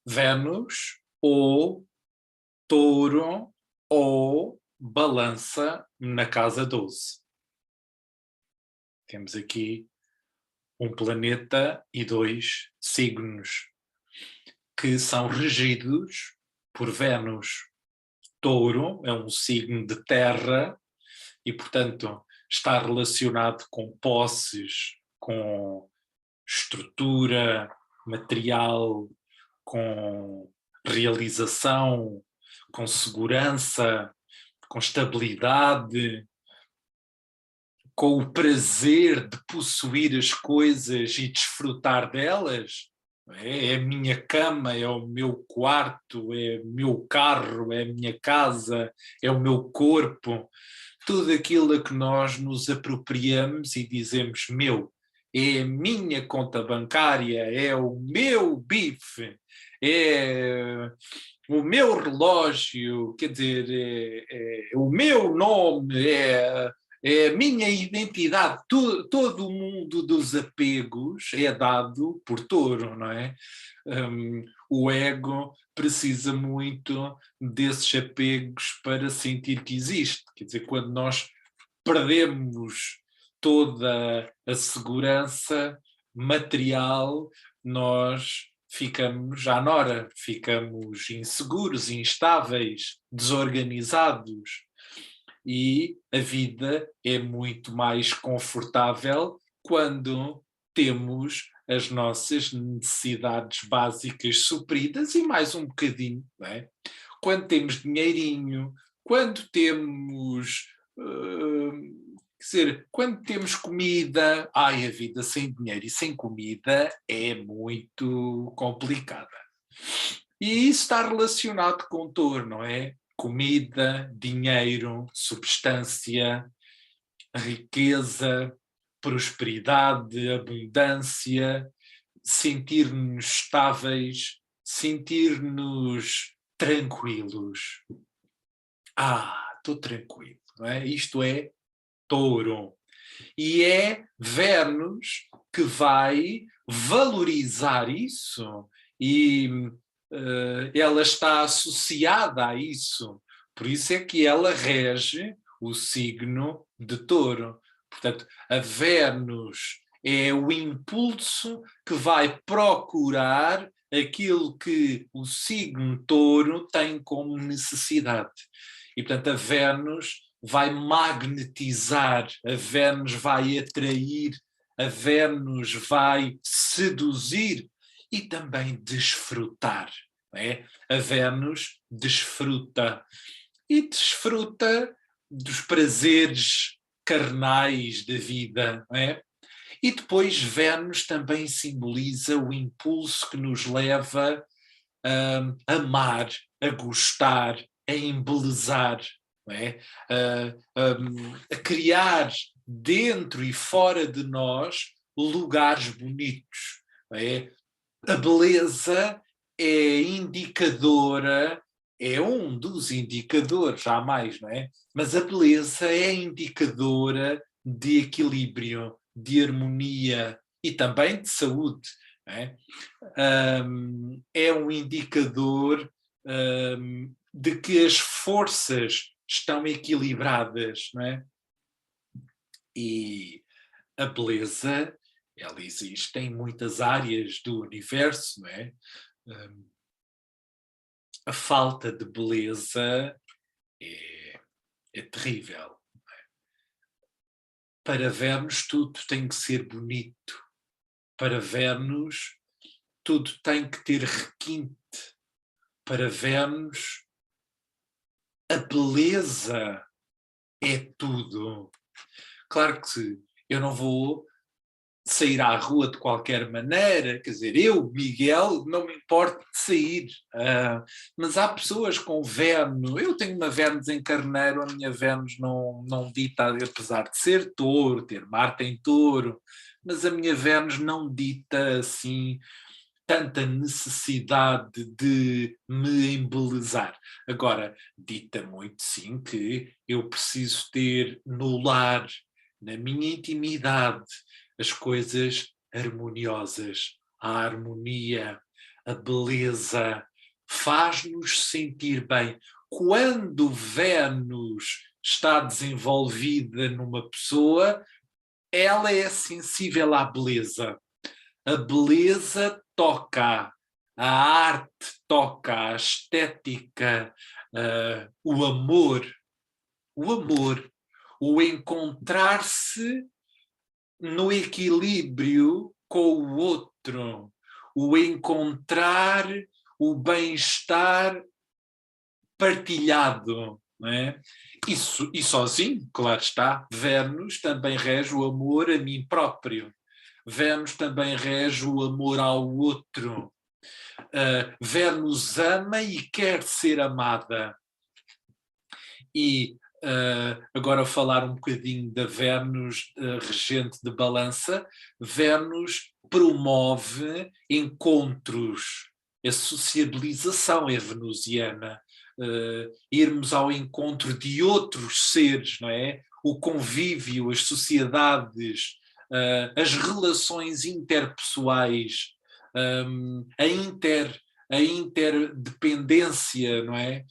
Vênus ou Touro ou Balança na casa 12. Temos aqui um planeta e dois signos que são regidos por Vênus. Touro é um signo de terra e, portanto, está relacionado com posses, com estrutura, material, com realização, com segurança, com estabilidade, com o prazer de possuir as coisas e desfrutar delas. É a minha cama, é o meu quarto, é o meu carro, é a minha casa, é o meu corpo. Tudo aquilo a que nós nos apropriamos e dizemos meu, é a minha conta bancária, é o meu bife, é o meu relógio, quer dizer, é o meu nome, é a minha identidade. Todo o mundo dos apegos é dado por Touro, não é? O ego precisa muito desses apegos para sentir que existe. Quer dizer, quando nós perdemos toda a segurança material, nós ficamos à nora, ficamos inseguros, instáveis, desorganizados. E a vida é muito mais confortável quando temos as nossas necessidades básicas supridas e mais um bocadinho, não é? Quando temos dinheirinho, quando temos, quer dizer, quando temos comida, ai, a vida sem dinheiro e sem comida é muito complicada. E isso está relacionado com Touro, não é? Comida, dinheiro, substância, riqueza, prosperidade, abundância, sentir-nos estáveis, sentir-nos tranquilos. Estou tranquilo, não é? Isto é Touro. E é Vênus que vai valorizar isso e ela está associada a isso. Por isso é que ela rege o signo de Touro. Portanto, a Vênus é o impulso que vai procurar aquilo que o signo Touro tem como necessidade. E, portanto, a Vênus vai magnetizar, a Vênus vai atrair, a Vênus vai seduzir e também desfrutar. Não é? A Vênus desfruta e desfruta dos prazeres carnais da vida. Não é? E depois Vênus também simboliza o impulso que nos leva a amar, a gostar, a embelezar, não é? A criar dentro e fora de nós lugares bonitos. Não é? A beleza é indicadora, é um dos indicadores, há mais, não é? Mas a beleza é indicadora de equilíbrio, de harmonia e também de saúde. Não é? É um indicador de que as forças estão equilibradas, não é? E a beleza, ela existe em muitas áreas do universo, não é? A falta de beleza é terrível. Para vermos tudo tem que ser bonito. Para vermos tudo tem que ter requinte. Para vermos a beleza é tudo. Claro que eu não vou sair à rua de qualquer maneira, quer dizer, eu, Miguel, não me importo de sair, mas há pessoas com Vênus, eu tenho uma Vênus em Carneiro, a minha Vênus não dita, apesar de ser touro, ter Marte em touro, mas a minha Vênus não dita assim tanta necessidade de me embelezar. Agora, dita muito sim que eu preciso ter no lar, na minha intimidade, as coisas harmoniosas, a harmonia, a beleza faz-nos sentir bem. Quando Vênus está desenvolvida numa pessoa, ela é sensível à beleza. A beleza toca, a arte toca, a estética, o amor, o encontrar-se no equilíbrio com o outro, o encontrar o bem-estar partilhado, não é? Isso, e sozinho, claro está, Vênus também rege o amor a mim próprio. Vênus também rege o amor ao outro. Vênus ama e quer ser amada. E agora falar um bocadinho da Vênus regente de Balança. Vênus promove encontros. A sociabilização é venusiana. Irmos ao encontro de outros seres, não é? O convívio, as sociedades, as relações interpessoais, a interdependência, não é?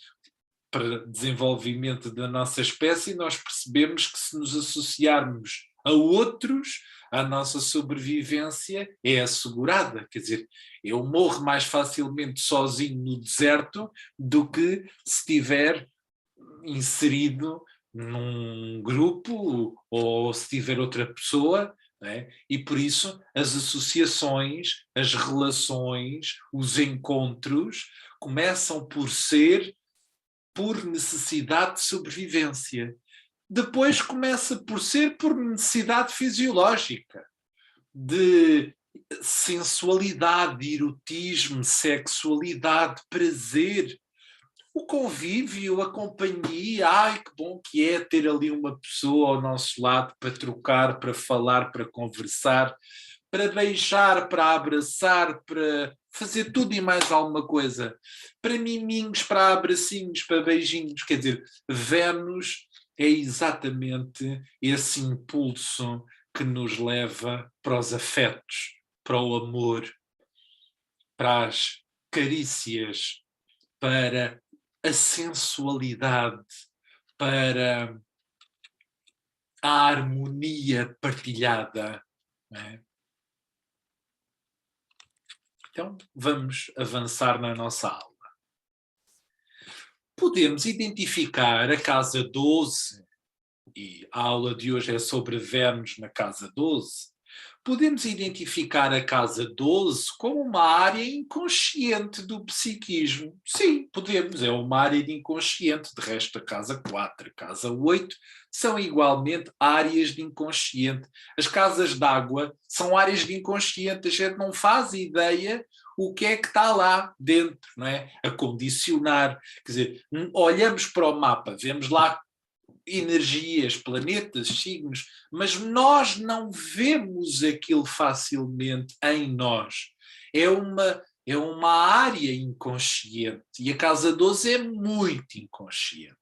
Para desenvolvimento da nossa espécie, nós percebemos que se nos associarmos a outros, a nossa sobrevivência é assegurada. Quer dizer, eu morro mais facilmente sozinho no deserto do que se estiver inserido num grupo ou se tiver outra pessoa, né? E por isso as associações, as relações, os encontros começam por ser por necessidade de sobrevivência. Depois começa por ser por necessidade fisiológica, de sensualidade, erotismo, sexualidade, prazer, o convívio, a companhia. Ai, que bom que é ter ali uma pessoa ao nosso lado para trocar, para falar, para conversar, para beijar, para abraçar, para fazer tudo e mais alguma coisa. Para miminhos, para abracinhos, para beijinhos. Quer dizer, Vênus é exatamente esse impulso que nos leva para os afetos, para o amor, para as carícias, para a sensualidade, para a harmonia partilhada. Não é? Então, vamos avançar na nossa aula. Podemos identificar a casa 12, e a aula de hoje é sobre Vênus na casa 12. Podemos identificar a casa 12 como uma área inconsciente do psiquismo. Sim, podemos, é uma área de inconsciente. De resto, a casa 4 e a casa 8 são igualmente áreas de inconsciente. As casas d'água são áreas de inconsciente, a gente não faz ideia o que é que está lá dentro, não é? A condicionar. Quer dizer, olhamos para o mapa, vemos lá energias, planetas, signos, mas nós não vemos aquilo facilmente em nós. É uma área inconsciente e a casa 12 é muito inconsciente.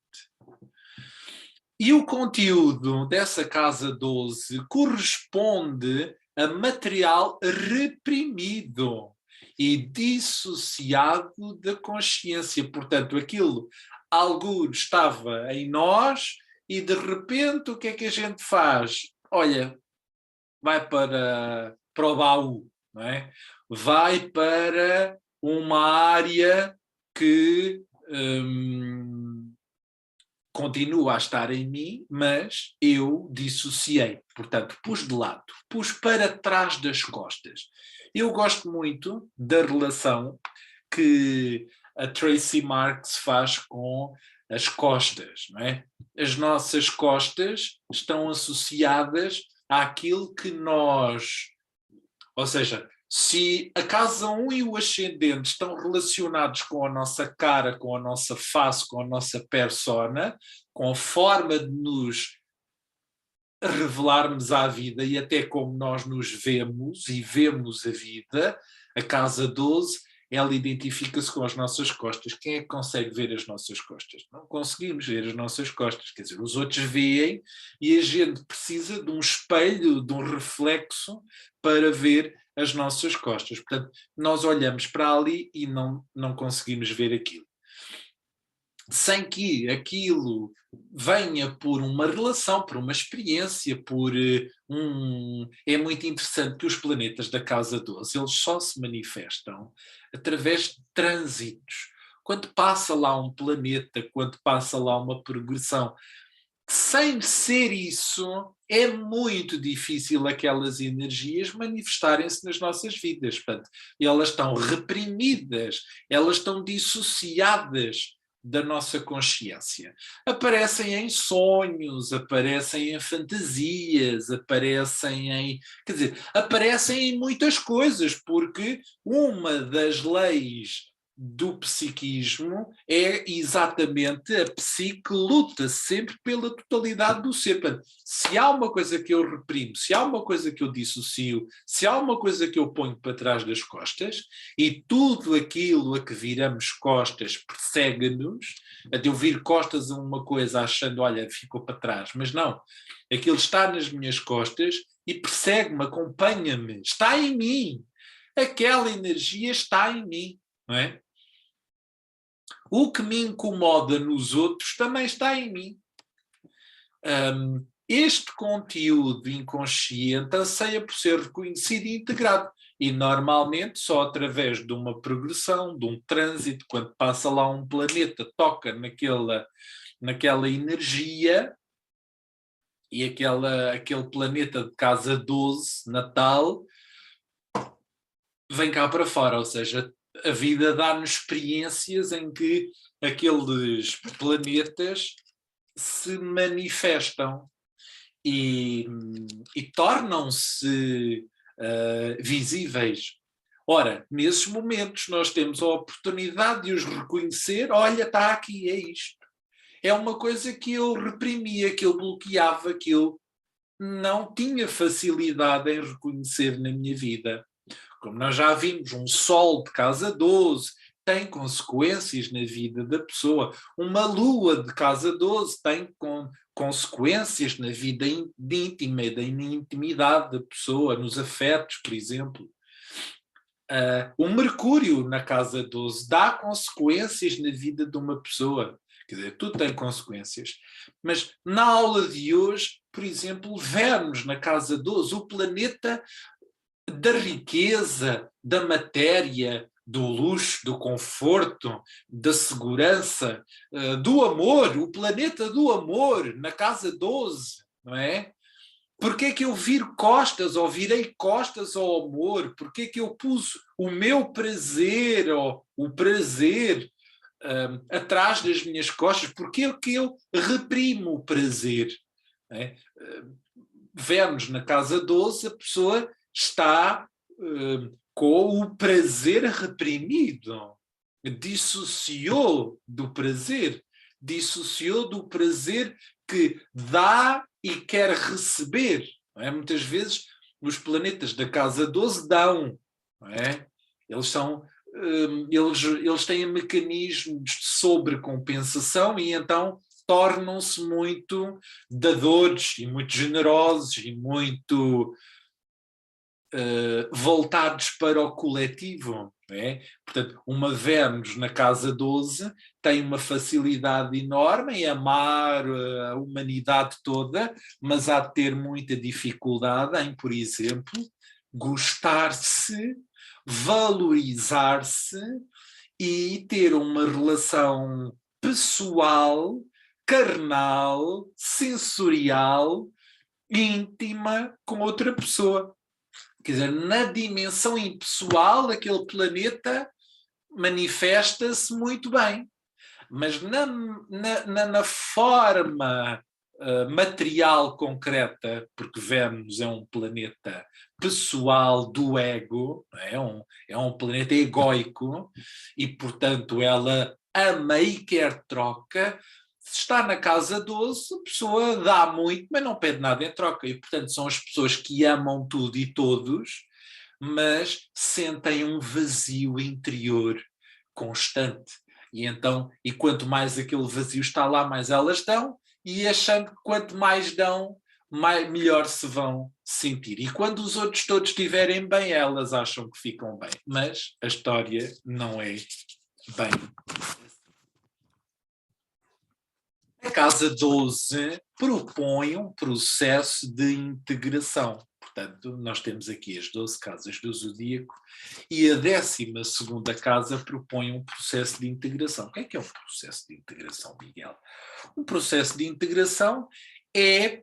E o conteúdo dessa casa 12 corresponde a material reprimido e dissociado da consciência. Portanto, aquilo algo estava em nós e de repente o que é que a gente faz? Olha, vai para o baú, não é? Vai para uma área que continua a estar em mim, mas eu dissociei. Portanto, pus de lado, pus para trás das costas. Eu gosto muito da relação que a Tracy Marks faz com as costas, não é? As nossas costas estão associadas àquilo que nós... Ou seja, se a casa 1 e o ascendente estão relacionados com a nossa cara, com a nossa face, com a nossa persona, com a forma de nos revelarmos à vida e até como nós nos vemos e vemos a vida, a casa 12 ela identifica-se com as nossas costas. Quem é que consegue ver as nossas costas? Não conseguimos ver as nossas costas, quer dizer, os outros veem e a gente precisa de um espelho, de um reflexo para ver as nossas costas. Portanto, nós olhamos para ali e não conseguimos ver aquilo. Sem que aquilo venha por uma relação, por uma experiência, É muito interessante que os planetas da Casa 12, eles só se manifestam através de trânsitos. Quando passa lá um planeta, quando passa lá uma progressão, sem ser isso, é muito difícil aquelas energias manifestarem-se nas nossas vidas. Portanto, elas estão reprimidas, elas estão dissociadas da nossa consciência. Aparecem em sonhos, aparecem em fantasias, quer dizer, aparecem em muitas coisas, porque uma das leis do psiquismo é exatamente a psique que luta sempre pela totalidade do ser. Portanto, se há uma coisa que eu reprimo, se há uma coisa que eu dissocio, se há uma coisa que eu ponho para trás das costas, e tudo aquilo a que viramos costas persegue-nos, até eu vir costas a uma coisa achando, olha, ficou para trás, mas não, aquilo está nas minhas costas e persegue-me, acompanha-me, está em mim, aquela energia está em mim, não é? O que me incomoda nos outros também está em mim. Este conteúdo inconsciente anseia por ser reconhecido e integrado. E normalmente só através de uma progressão, de um trânsito, quando passa lá um planeta, toca naquela energia, e aquele planeta de casa 12, Natal, vem cá para fora, ou seja, a vida dá-nos experiências em que aqueles planetas se manifestam e tornam-se visíveis. Ora, nesses momentos nós temos a oportunidade de os reconhecer, olha, está aqui, é isto. É uma coisa que eu reprimia, que eu bloqueava, que eu não tinha facilidade em reconhecer na minha vida. Como nós já vimos, um sol de casa 12 tem consequências na vida da pessoa. Uma lua de casa 12 tem consequências na vida íntima e da intimidade da pessoa, nos afetos, por exemplo. O Mercúrio na casa 12 dá consequências na vida de uma pessoa. Quer dizer, tudo tem consequências. Mas na aula de hoje, por exemplo, Vênus na casa 12, o planeta da riqueza, da matéria, do luxo, do conforto, da segurança, do amor, o planeta do amor, na casa 12, não é? Porquê é que eu viro costas, ou virei costas ao amor? Porquê é que eu pus o meu prazer, ou o prazer, atrás das minhas costas? Porquê é que eu reprimo o prazer? É? Vênus na casa 12, a pessoa está com o prazer reprimido, dissociou do prazer que dá e quer receber. Não é? Muitas vezes os planetas da casa 12 dão, não é? Eles têm mecanismos de sobrecompensação e então tornam-se muito dadores e muito generosos e muito voltados para o coletivo. Não é? Portanto, uma Vênus na casa 12 tem uma facilidade enorme em amar a humanidade toda, mas há de ter muita dificuldade em, por exemplo, gostar-se, valorizar-se e ter uma relação pessoal, carnal, sensorial, íntima com outra pessoa. Quer dizer, na dimensão impessoal, aquele planeta manifesta-se muito bem, mas na forma material concreta, porque Vênus é um planeta pessoal do ego, é um planeta egóico, e portanto ela ama e quer troca. Se está na casa 12, a pessoa dá muito, mas não pede nada em troca, e portanto são as pessoas que amam tudo e todos, mas sentem um vazio interior constante. E então, e quanto mais aquele vazio está lá, mais elas dão, e achando que quanto mais dão, melhor se vão sentir. E quando os outros todos estiverem bem, elas acham que ficam bem. Mas a história não é bem. A casa 12 propõe um processo de integração. Portanto, nós temos aqui as 12 casas do zodíaco e a 12ª casa propõe um processo de integração. O que é um processo de integração, Miguel? Um processo de integração é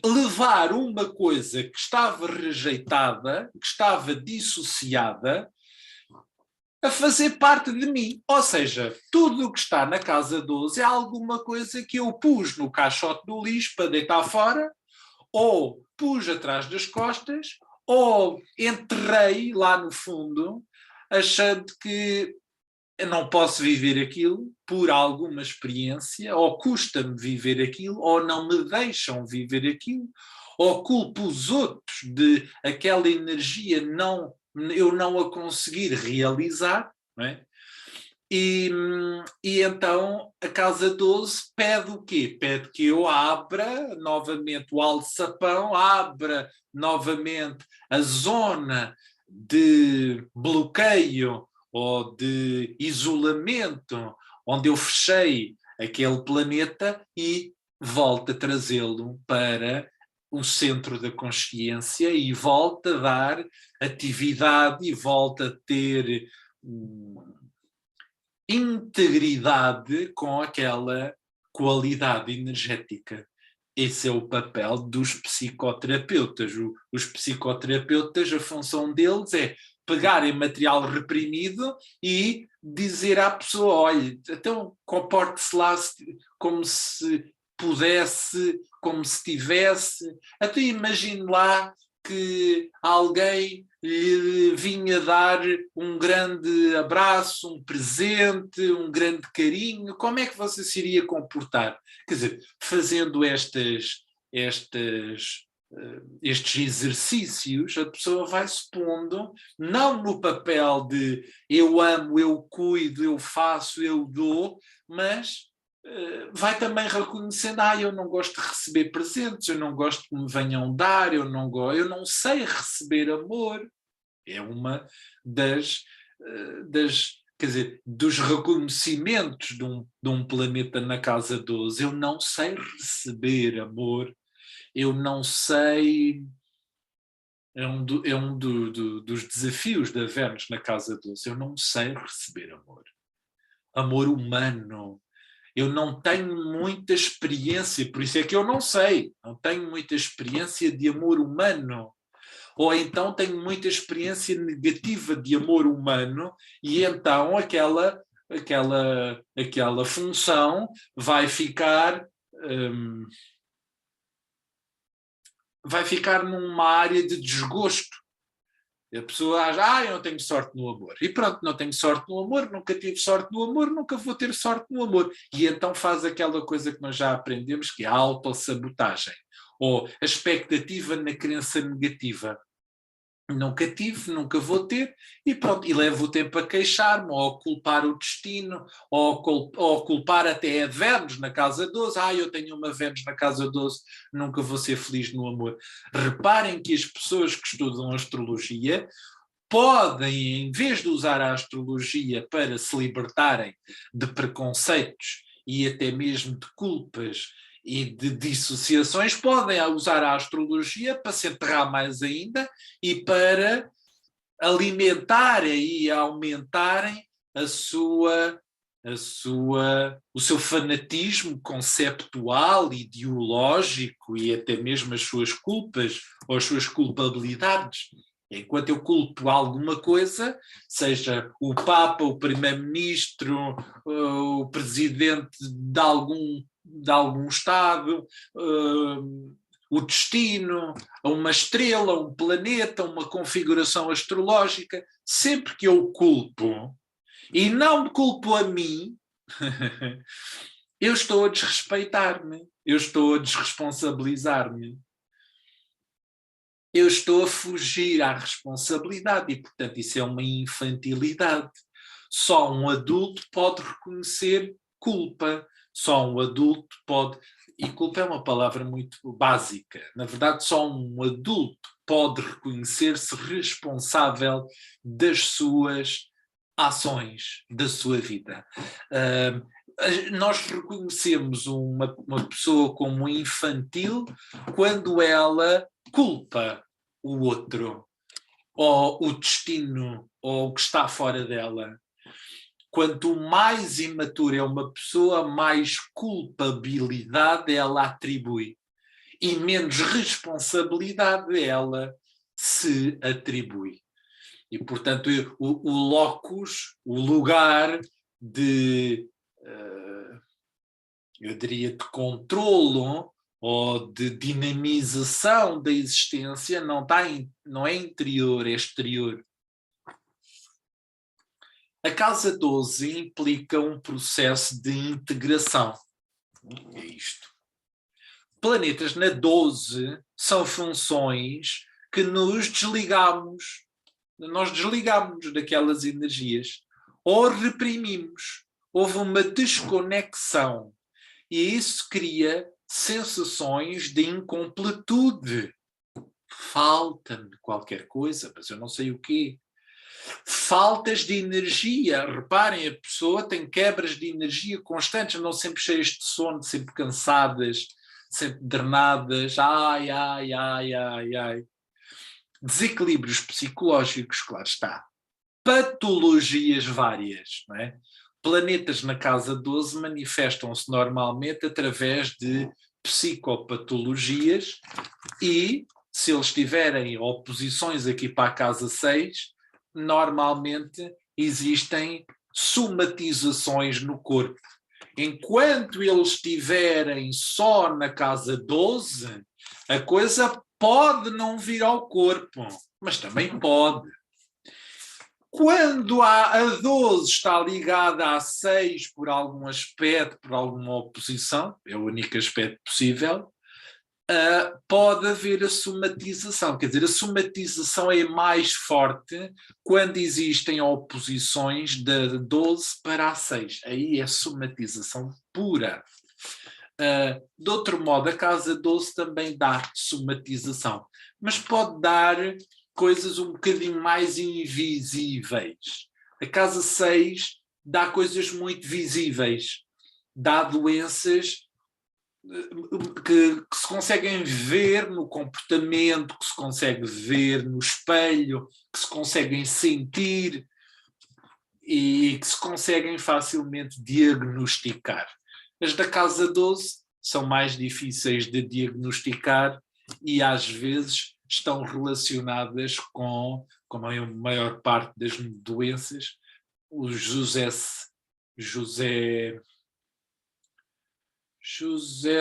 levar uma coisa que estava rejeitada, que estava dissociada, a fazer parte de mim. Ou seja, tudo o que está na casa 12 é alguma coisa que eu pus no caixote do lixo para deitar fora, ou pus atrás das costas, ou enterrei lá no fundo, achando que eu não posso viver aquilo por alguma experiência, ou custa-me viver aquilo, ou não me deixam viver aquilo, ou culpo os outros de aquela energia eu não a conseguir realizar, não é? E então a casa 12 pede o quê? Pede que eu abra novamente o alçapão, abra novamente a zona de bloqueio ou de isolamento onde eu fechei aquele planeta e volto a trazê-lo para o centro da consciência e volto a dar atividade e volto a ter integridade com aquela qualidade energética. Esse é o papel dos psicoterapeutas. Os psicoterapeutas, a função deles é pegarem material reprimido e dizer à pessoa, olha, então comporte-se lá como se pudesse, como se tivesse. Até imagine lá que alguém lhe vinha dar um grande abraço, um presente, um grande carinho, como é que você se iria comportar? Quer dizer, fazendo estes exercícios, a pessoa vai se pondo, não no papel de eu amo, eu cuido, eu faço, eu dou, mas vai também reconhecendo, eu não gosto de receber presentes, eu não gosto que me venham dar, eu não sei receber amor. É uma quer dizer, dos reconhecimentos de um planeta na casa 12. Eu não sei receber amor, eu não sei. É um dos desafios da Vênus na casa 12. Eu não sei receber amor. Amor humano. Eu não tenho muita experiência, por isso é que eu não sei. Não tenho muita experiência de amor humano. Ou então tenho muita experiência negativa de amor humano e então aquela função vai ficar numa área de desgosto. A pessoa acha, eu não tenho sorte no amor. E pronto, não tenho sorte no amor, nunca tive sorte no amor, nunca vou ter sorte no amor. E então faz aquela coisa que nós já aprendemos, que é a autossabotagem. Ou a expectativa na crença negativa. Nunca tive, nunca vou ter, e pronto, e levo o tempo a queixar-me, ou a culpar o destino, ou a culpar até a Vênus na casa 12. Eu tenho uma Vênus na casa 12, nunca vou ser feliz no amor. Reparem que as pessoas que estudam astrologia podem, em vez de usar a astrologia para se libertarem de preconceitos e até mesmo de culpas e de dissociações, podem usar a astrologia para se enterrar mais ainda e para alimentarem e aumentarem o seu fanatismo conceptual, ideológico e até mesmo as suas culpas ou as suas culpabilidades. Enquanto eu culpo alguma coisa, seja o Papa, o Primeiro-Ministro, o Presidente de algum Estado, o destino, uma estrela, um planeta, uma configuração astrológica, sempre que eu culpo e não me culpo a mim, eu estou a desrespeitar-me, eu estou a desresponsabilizar-me. eu estou a fugir à responsabilidade e, portanto, isso é uma infantilidade. Só um adulto pode reconhecer culpa. Só um adulto pode... E culpa é uma palavra muito básica. Na verdade, só um adulto pode reconhecer-se responsável das suas ações, da sua vida. Nós reconhecemos uma pessoa como infantil quando ela culpa o outro, ou o destino, ou o que está fora dela. Quanto mais imatura é uma pessoa, mais culpabilidade ela atribui e menos responsabilidade ela se atribui. E, portanto, o locus, o lugar de, eu diria, de controlo ou de dinamização da existência não é interior, é exterior. A casa 12 implica um processo de integração. É isto. Planetas na 12 são funções que nos desligamos. Nós desligamos daquelas energias ou reprimimos. Houve uma desconexão e isso cria sensações de incompletude. Falta-me qualquer coisa, mas eu não sei o quê. Faltas de energia. Reparem, a pessoa tem quebras de energia constantes, andam sempre cheias de sono, sempre cansadas, sempre drenadas. Ai, ai, ai, ai, ai. Desequilíbrios psicológicos, claro está. Patologias várias, não é? Planetas na casa 12 manifestam-se normalmente através de psicopatologias e, se eles tiverem oposições aqui para a casa 6, normalmente existem somatizações no corpo. Enquanto eles estiverem só na casa 12, a coisa pode não vir ao corpo, mas também pode. Quando a 12 está ligada a 6 por algum aspecto, por alguma oposição, é o único aspecto possível, pode haver a somatização. Quer dizer, a somatização é mais forte quando existem oposições da 12 para a 6. Aí é somatização pura. De outro modo, a casa 12 também dá somatização, mas pode dar coisas um bocadinho mais invisíveis. A casa 6 dá coisas muito visíveis, dá doenças que se conseguem ver no comportamento, que se consegue ver no espelho, que se conseguem sentir e que se conseguem facilmente diagnosticar. As da casa 12 são mais difíceis de diagnosticar e às vezes estão relacionadas com a maior parte das doenças. O José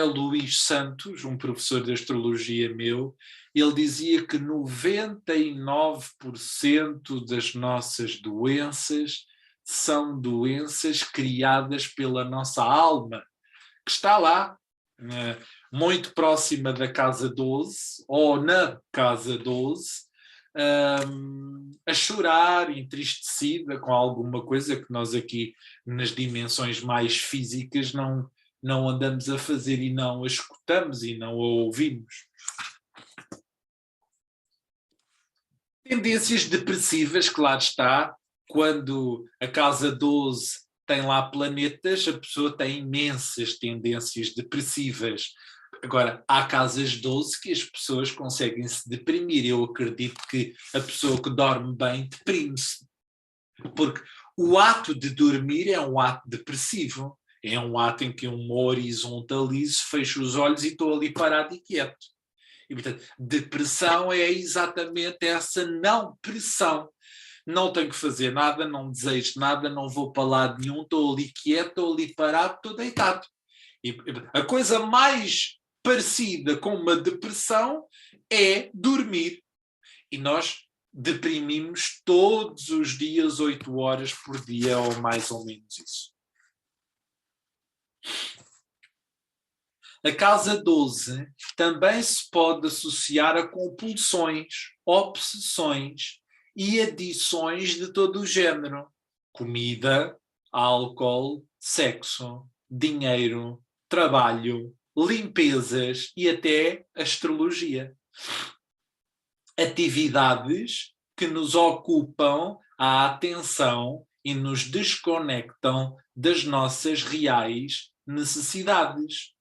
Luís Santos, um professor de astrologia meu, ele dizia que 99% das nossas doenças são doenças criadas pela nossa alma, que está lá, muito próxima da casa 12, ou na casa 12, a chorar, entristecida com alguma coisa que nós aqui, nas dimensões mais físicas, não andamos a fazer e não a escutamos e não a ouvimos. Tendências depressivas, claro está, quando a casa 12 tem lá planetas, a pessoa tem imensas tendências depressivas. Agora, há casas 12 que as pessoas conseguem se deprimir. Eu acredito que a pessoa que dorme bem deprime-se. Porque o ato de dormir é um ato depressivo. É um ato em que eu me horizontalizo, fecho os olhos e estou ali parado e quieto. E, portanto, depressão é exatamente essa não pressão. Não tenho que fazer nada, não desejo nada, não vou para lado nenhum, estou ali quieto, estou ali parado, estou deitado. E a coisa mais parecida com uma depressão é dormir. E nós deprimimos todos os dias 8 horas por dia, ou mais ou menos isso. A casa 12 também se pode associar a compulsões, obsessões e adições de todo o género. Comida, álcool, sexo, dinheiro, trabalho, limpezas e até astrologia. Atividades que nos ocupam a atenção e nos desconectam das nossas reais necessidades.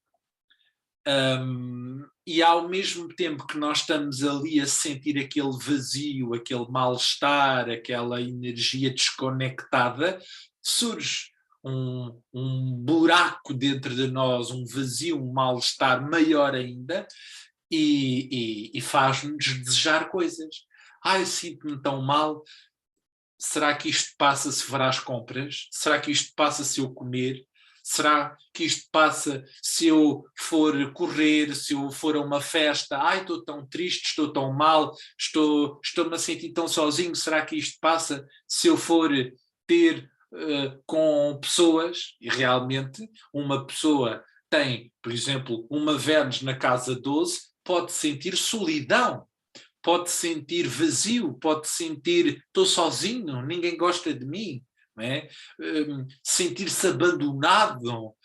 E ao mesmo tempo que nós estamos ali a sentir aquele vazio, aquele mal-estar, aquela energia desconectada, surge um buraco dentro de nós, um vazio, um mal-estar maior ainda, e faz-nos desejar coisas. Eu sinto-me tão mal. Será que isto passa se for às compras? Será que isto passa se eu comer? Será que isto passa se eu for correr, se eu for a uma festa? Estou tão triste, estou tão mal, estou-me a sentir tão sozinho. Será que isto passa se eu for ter com pessoas? E realmente uma pessoa tem, por exemplo, uma Vênus na casa 12, pode sentir solidão, pode sentir vazio, pode sentir estou sozinho, ninguém gosta de mim. Não é? Sentir-se abandonado,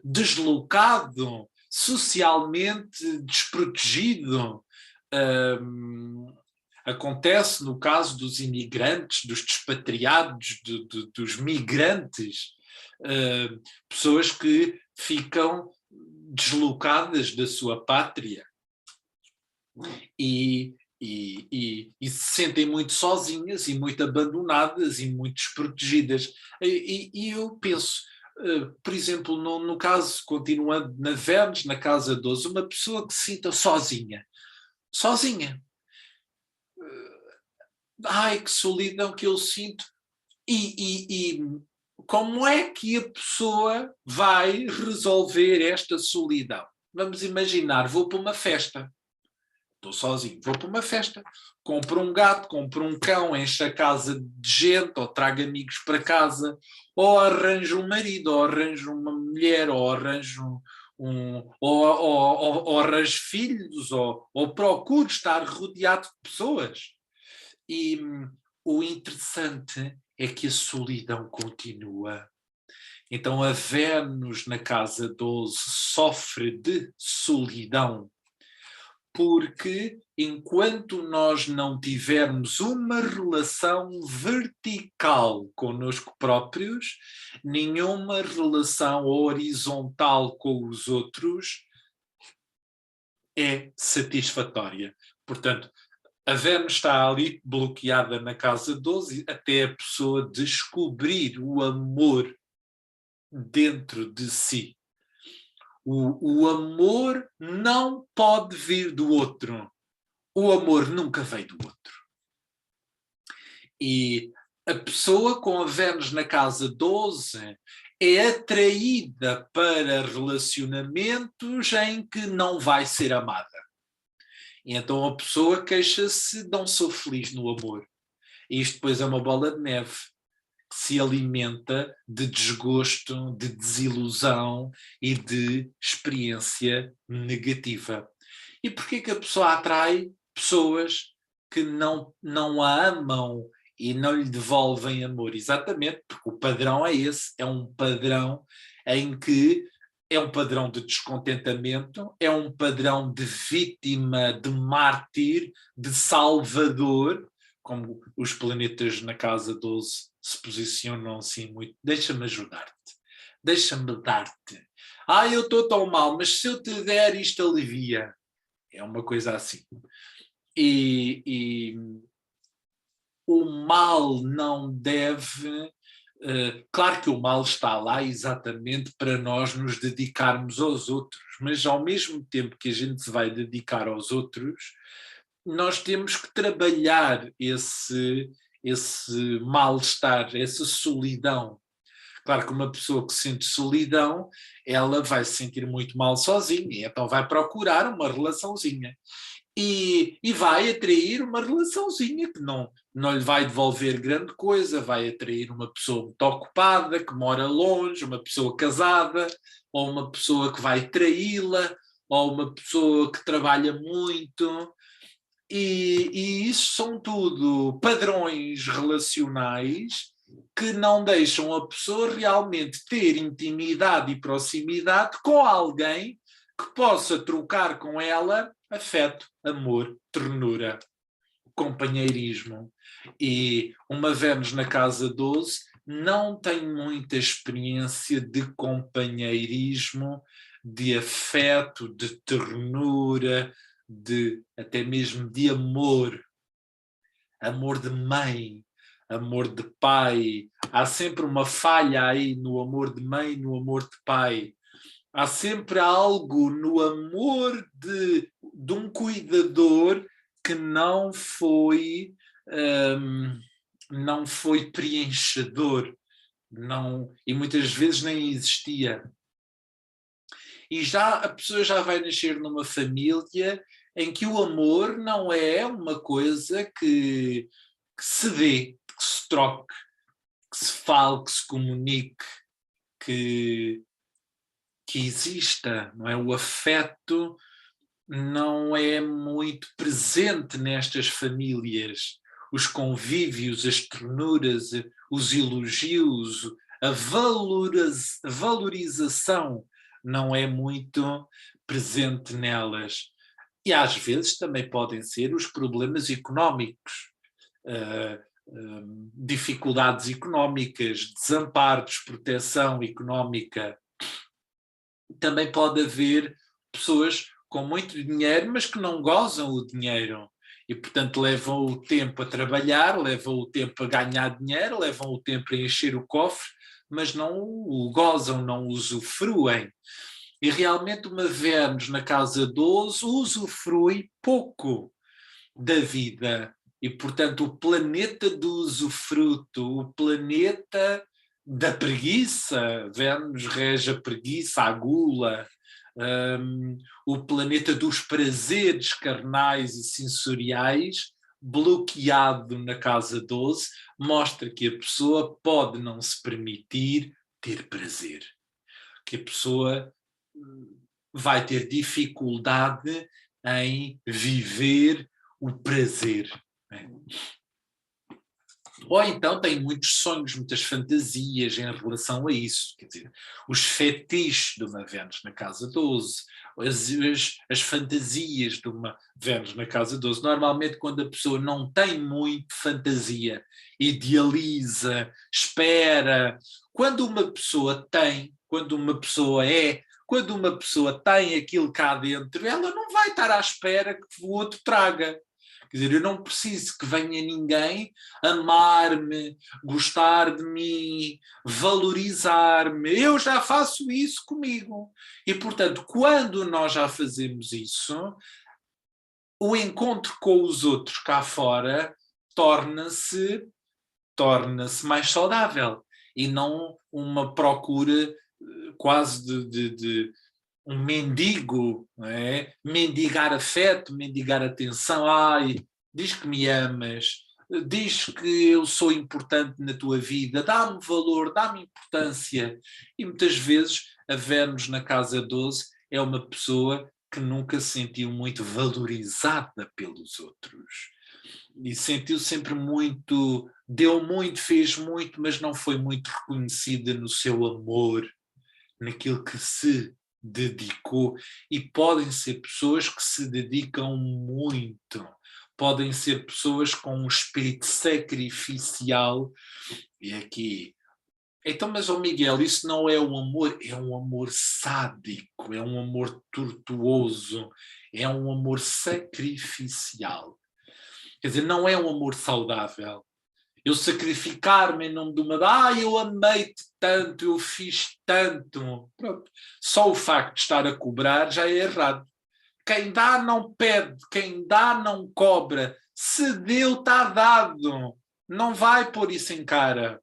deslocado, socialmente desprotegido. Acontece no caso dos imigrantes, dos despatriados, dos migrantes, pessoas que ficam deslocadas da sua pátria e se sentem muito sozinhas e muito abandonadas e muito desprotegidas. E eu penso, por exemplo, no caso, continuando na Vênus, na casa 12, uma pessoa que se sinta sozinha. Ai, que solidão que eu sinto. E como é que a pessoa vai resolver esta solidão? Vamos imaginar, vou para uma festa. Estou sozinho, vou para uma festa, compro um gato, compro um cão, encho a casa de gente, ou trago amigos para casa, ou arranjo um marido, ou arranjo uma mulher, ou arranjo ou arranjo filhos, ou procuro estar rodeado de pessoas. E o interessante é que a solidão continua. Então a Vênus na casa 12 sofre de solidão, porque enquanto nós não tivermos uma relação vertical connosco próprios, nenhuma relação horizontal com os outros é satisfatória. Portanto, a Vênus está ali bloqueada na casa 12 até a pessoa descobrir o amor dentro de si. O amor não pode vir do outro. O amor nunca vem do outro. E a pessoa com a Vênus na casa 12 é atraída para relacionamentos em que não vai ser amada. E então a pessoa queixa-se, não sou feliz no amor. E isto depois é uma bola de neve que se alimenta de desgosto, de desilusão e de experiência negativa. E porquê que a pessoa atrai pessoas que não a amam e não lhe devolvem amor? Exatamente, porque o padrão é esse, é um padrão em que é um padrão de descontentamento, é um padrão de vítima, de mártir, de salvador, como os planetas na casa 12 se posicionam assim muito. Deixa-me ajudar-te, deixa-me dar-te. Eu estou tão mal, mas se eu te der isto alivia. É uma coisa assim. E o mal não deve... claro que o mal está lá exatamente para nós nos dedicarmos aos outros, mas ao mesmo tempo que a gente se vai dedicar aos outros, nós temos que trabalhar esse mal-estar, essa solidão. Claro que uma pessoa que sente solidão, ela vai se sentir muito mal sozinha, então vai procurar uma relaçãozinha. e vai atrair uma relaçãozinha que não lhe vai devolver grande coisa, vai atrair uma pessoa muito ocupada, que mora longe, uma pessoa casada, ou uma pessoa que vai traí-la, ou uma pessoa que trabalha muito, e isso são tudo padrões relacionais que não deixam a pessoa realmente ter intimidade e proximidade com alguém que possa trocar com ela afeto, amor, ternura, companheirismo. E uma Vênus na casa 12 não tem muita experiência de companheirismo, de afeto, de ternura, até mesmo de amor. Amor de mãe, amor de pai. Há sempre uma falha aí no amor de mãe, no amor de pai. Há sempre algo no amor de um cuidador que não foi preenchedor, e muitas vezes nem existia. E já a pessoa já vai nascer numa família em que o amor não é uma coisa que se vê, que se troque, que se fale, que se comunique, que, que exista, não é? O afeto não é muito presente nestas famílias. Os convívios, as ternuras, os elogios, a valorização não é muito presente nelas. E às vezes também podem ser os problemas económicos, dificuldades económicas, desamparo, desproteção económica. Também pode haver pessoas com muito dinheiro, mas que não gozam o dinheiro. E, portanto, levam o tempo a trabalhar, levam o tempo a ganhar dinheiro, levam o tempo a encher o cofre, mas não o gozam, não usufruem. E realmente uma Vênus na casa 12 usufrui pouco da vida. E, portanto, o planeta do usufruto, o planeta da preguiça, Vênus rege a preguiça, a gula, o planeta dos prazeres carnais e sensoriais, bloqueado na casa 12, mostra que a pessoa pode não se permitir ter prazer, que a pessoa vai ter dificuldade em viver o prazer. Né? Ou então tem muitos sonhos, muitas fantasias em relação a isso. Quer dizer, os fetiches de uma Vênus na casa 12, as fantasias de uma Vênus na casa 12. Normalmente, quando a pessoa não tem muito fantasia, idealiza, espera. Quando uma pessoa tem, quando uma pessoa quando uma pessoa tem aquilo cá dentro, ela não vai estar à espera que o outro traga. Quer dizer, eu não preciso que venha ninguém amar-me, gostar de mim, valorizar-me. Eu já faço isso comigo. E, portanto, quando nós já fazemos isso, o encontro com os outros cá fora torna-se mais saudável e não uma procura quase de um mendigo, não é? Mendigar afeto, mendigar atenção. Ai, diz que me amas, diz que eu sou importante na tua vida, dá-me valor, dá-me importância. E muitas vezes a Vênus na casa 12 é uma pessoa que nunca se sentiu muito valorizada pelos outros. E sentiu sempre muito, deu muito, fez muito, mas não foi muito reconhecida no seu amor, naquilo que se dedicou. E podem ser pessoas que se dedicam muito, podem ser pessoas com um espírito sacrificial. E aqui, então, mas Miguel, isso não é um amor, é um amor sádico, é um amor tortuoso, é um amor sacrificial. Quer dizer, não é um amor saudável. Eu sacrificar-me em nome de uma... eu amei-te tanto, eu fiz tanto. Pronto. Só o facto de estar a cobrar já é errado. Quem dá não pede, quem dá não cobra. Se deu, está dado. Não vai pôr isso em cara.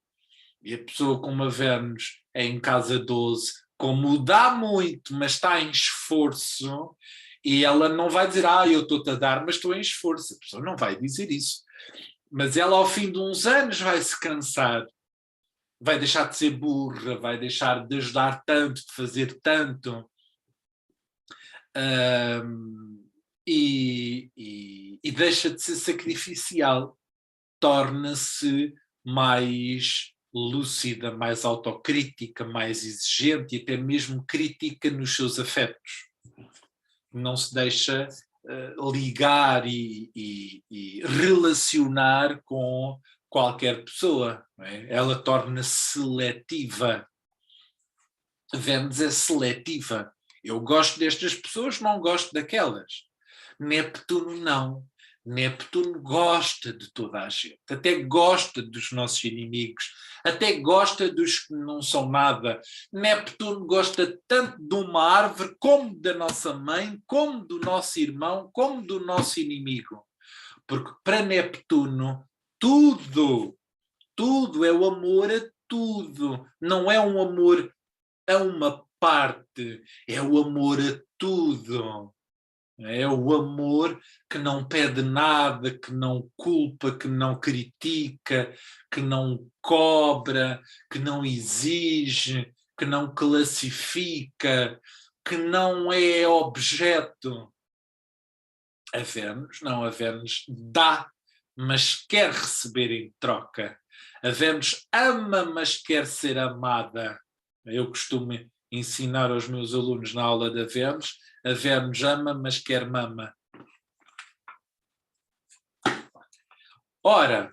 E a pessoa com uma Vênus é em casa 12, como dá muito, mas está em esforço, E ela não vai dizer, eu estou-te a dar, mas estou em esforço. A pessoa não vai dizer isso. Mas ela, ao fim de uns anos, vai se cansar, vai deixar de ser burra, vai deixar de ajudar tanto, de fazer tanto. E deixa de ser sacrificial, torna-se mais lúcida, mais autocrítica, mais exigente e até mesmo crítica nos seus afetos. Não se deixa ligar e relacionar com qualquer pessoa. Não é? Ela torna-se seletiva. A Vênus é seletiva. Eu gosto destas pessoas, não gosto daquelas. Neptuno não. Neptuno gosta de toda a gente, até gosta dos nossos inimigos, até gosta dos que não são nada. Neptuno gosta tanto de uma árvore, como da nossa mãe, como do nosso irmão, como do nosso inimigo. Porque para Neptuno, tudo é o amor a tudo. Não é um amor a uma parte, é o amor a tudo. É o amor que não pede nada, que não culpa, que não critica, que não cobra, que não exige, que não classifica, que não é objeto. A Vênus, não, a Vênus dá, mas quer receber em troca. A Vênus ama, mas quer ser amada. Eu costumo ensinar aos meus alunos na aula da Vênus, a Vênus ama, mas quer mama. Ora,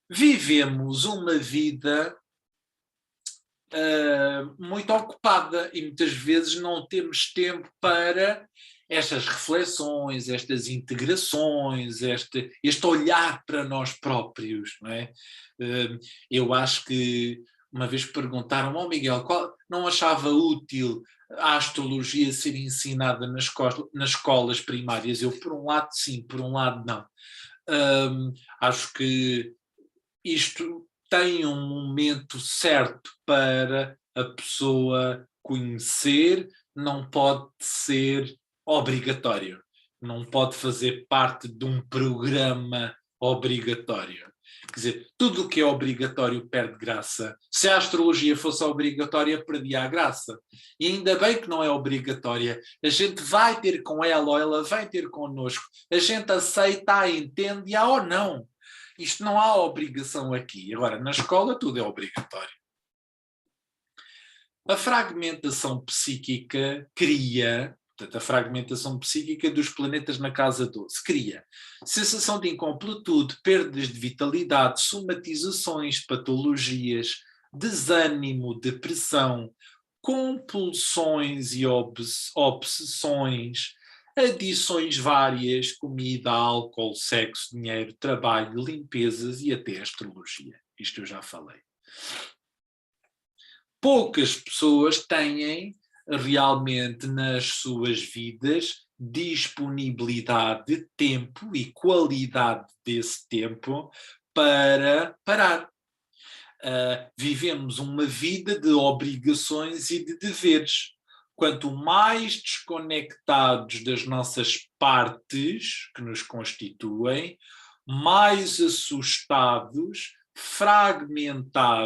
vivemos uma vida muito ocupada e muitas vezes não temos tempo para estas reflexões, estas integrações, este olhar para nós próprios. Não é? Eu acho que uma vez perguntaram ao Miguel não achava útil a astrologia ser ensinada nas escolas primárias. Eu, por um lado, sim, por um lado, não. Acho que isto tem um momento certo para a pessoa conhecer, não pode ser obrigatório, não pode fazer parte de um programa obrigatório. Quer dizer, tudo o que é obrigatório perde graça. Se a astrologia fosse obrigatória, perdia a graça. E ainda bem que não é obrigatória. A gente vai ter com ela ou ela vai ter connosco. A gente aceita, entende ou não. Isto não há obrigação aqui. Agora, na escola tudo é obrigatório. A fragmentação psíquica cria, portanto, a fragmentação psíquica dos planetas na casa 12, cria sensação de incompletude, perdas de vitalidade, somatizações, patologias, desânimo, depressão, compulsões e obsessões, adições várias, comida, álcool, sexo, dinheiro, trabalho, limpezas e até astrologia. Isto eu já falei. Poucas pessoas têm realmente nas suas vidas disponibilidade de tempo e qualidade desse tempo para parar. Vivemos uma vida de obrigações e de deveres. Quanto mais desconectados das nossas partes que nos constituem, mais assustados, fragmentados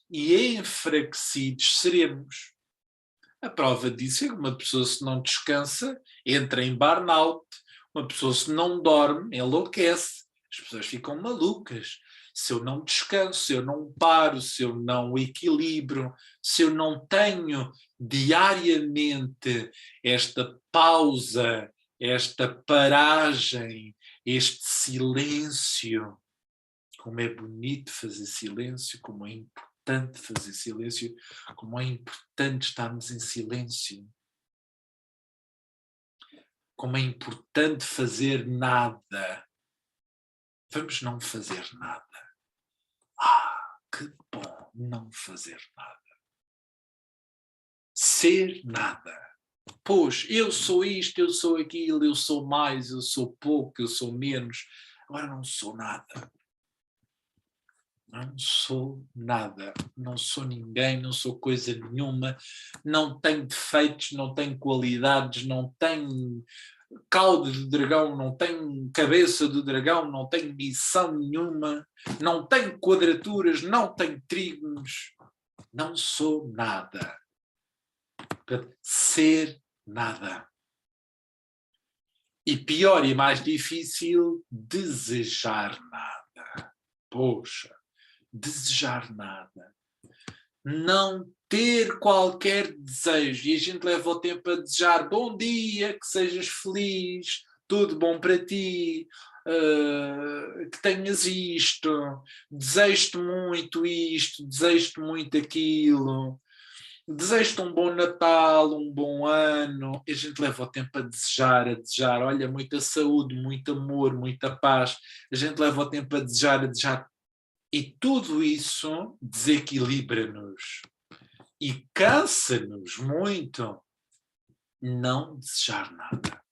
e enfraquecidos seremos. A prova disso é que uma pessoa, se não descansa, entra em burnout. Uma pessoa, se não dorme, enlouquece. As pessoas ficam malucas. Se eu não descanso, se eu não paro, se eu não equilibro, se eu não tenho diariamente esta pausa, esta paragem, este silêncio. Como é bonito fazer silêncio, como é importante fazer silêncio, como é importante estarmos em silêncio. Como é importante fazer nada. Vamos não fazer nada. Que bom não fazer nada. Ser nada. Pois, eu sou isto, eu sou aquilo, eu sou mais, eu sou pouco, eu sou menos. Agora não sou nada. Não sou nada, não sou ninguém, não sou coisa nenhuma, não tenho defeitos, não tenho qualidades, não tenho cauda de dragão, não tenho cabeça de dragão, não tenho missão nenhuma, não tenho quadraturas, não tenho trígonos, não sou nada. Ser nada. E pior e mais difícil, desejar nada. Poxa, desejar nada. Não ter qualquer desejo. E a gente leva o tempo a desejar bom dia, que sejas feliz, tudo bom para ti, que tenhas isto, desejo-te muito isto, desejo-te muito aquilo, desejo-te um bom Natal, um bom ano. E a gente leva o tempo a desejar, olha, muita saúde, muito amor, muita paz. A gente leva o tempo a desejar. E tudo isso desequilibra-nos e cansa-nos muito não desejar nada.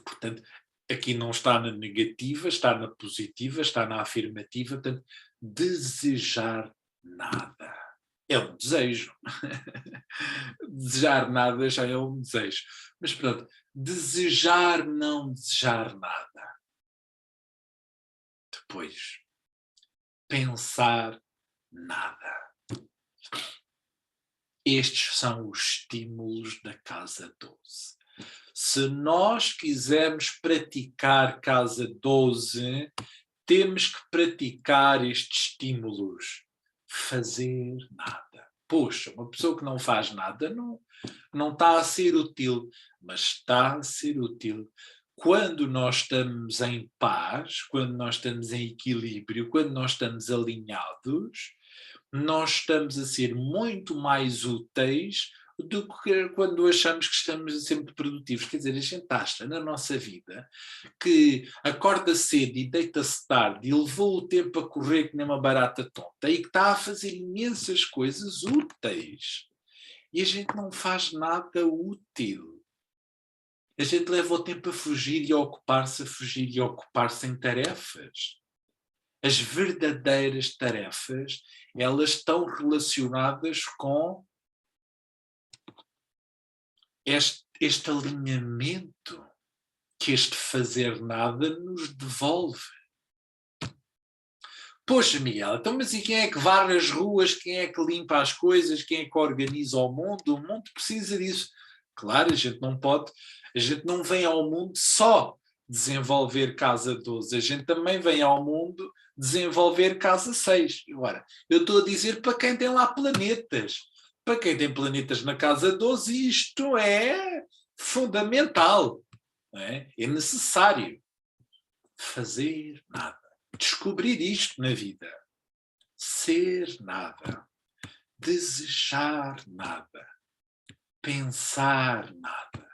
Portanto, aqui não está na negativa, está na positiva, está na afirmativa. Portanto, desejar nada é um desejo. Desejar nada já é um desejo. Mas pronto, desejar não desejar nada. Depois, pensar nada. Estes são os estímulos da casa 12. Se nós quisermos praticar casa 12, temos que praticar estes estímulos. Fazer nada. Poxa, uma pessoa que não faz nada não está a ser útil, mas está a ser útil. Quando nós estamos em paz, quando nós estamos em equilíbrio, quando nós estamos alinhados, nós estamos a ser muito mais úteis do que quando achamos que estamos sempre produtivos. Quer dizer, a gente acha na nossa vida que acorda cedo e deita-se tarde e levou o tempo a correr que nem uma barata tonta e que está a fazer imensas coisas úteis. E a gente não faz nada útil. A gente leva o tempo a fugir e a ocupar-se em tarefas. As verdadeiras tarefas, elas estão relacionadas com este alinhamento que este fazer nada nos devolve. Poxa, Miguel, então mas e quem é que varre as ruas, quem é que limpa as coisas, quem é que organiza o mundo? O mundo precisa disso. Claro, a gente não vem ao mundo só desenvolver casa 12, a gente também vem ao mundo desenvolver casa 6. Agora, eu estou a dizer para quem tem lá planetas. Para quem tem planetas na casa 12, isto é fundamental, não é? É necessário fazer nada. Descobrir isto na vida. Ser nada. Desejar nada. Pensar nada.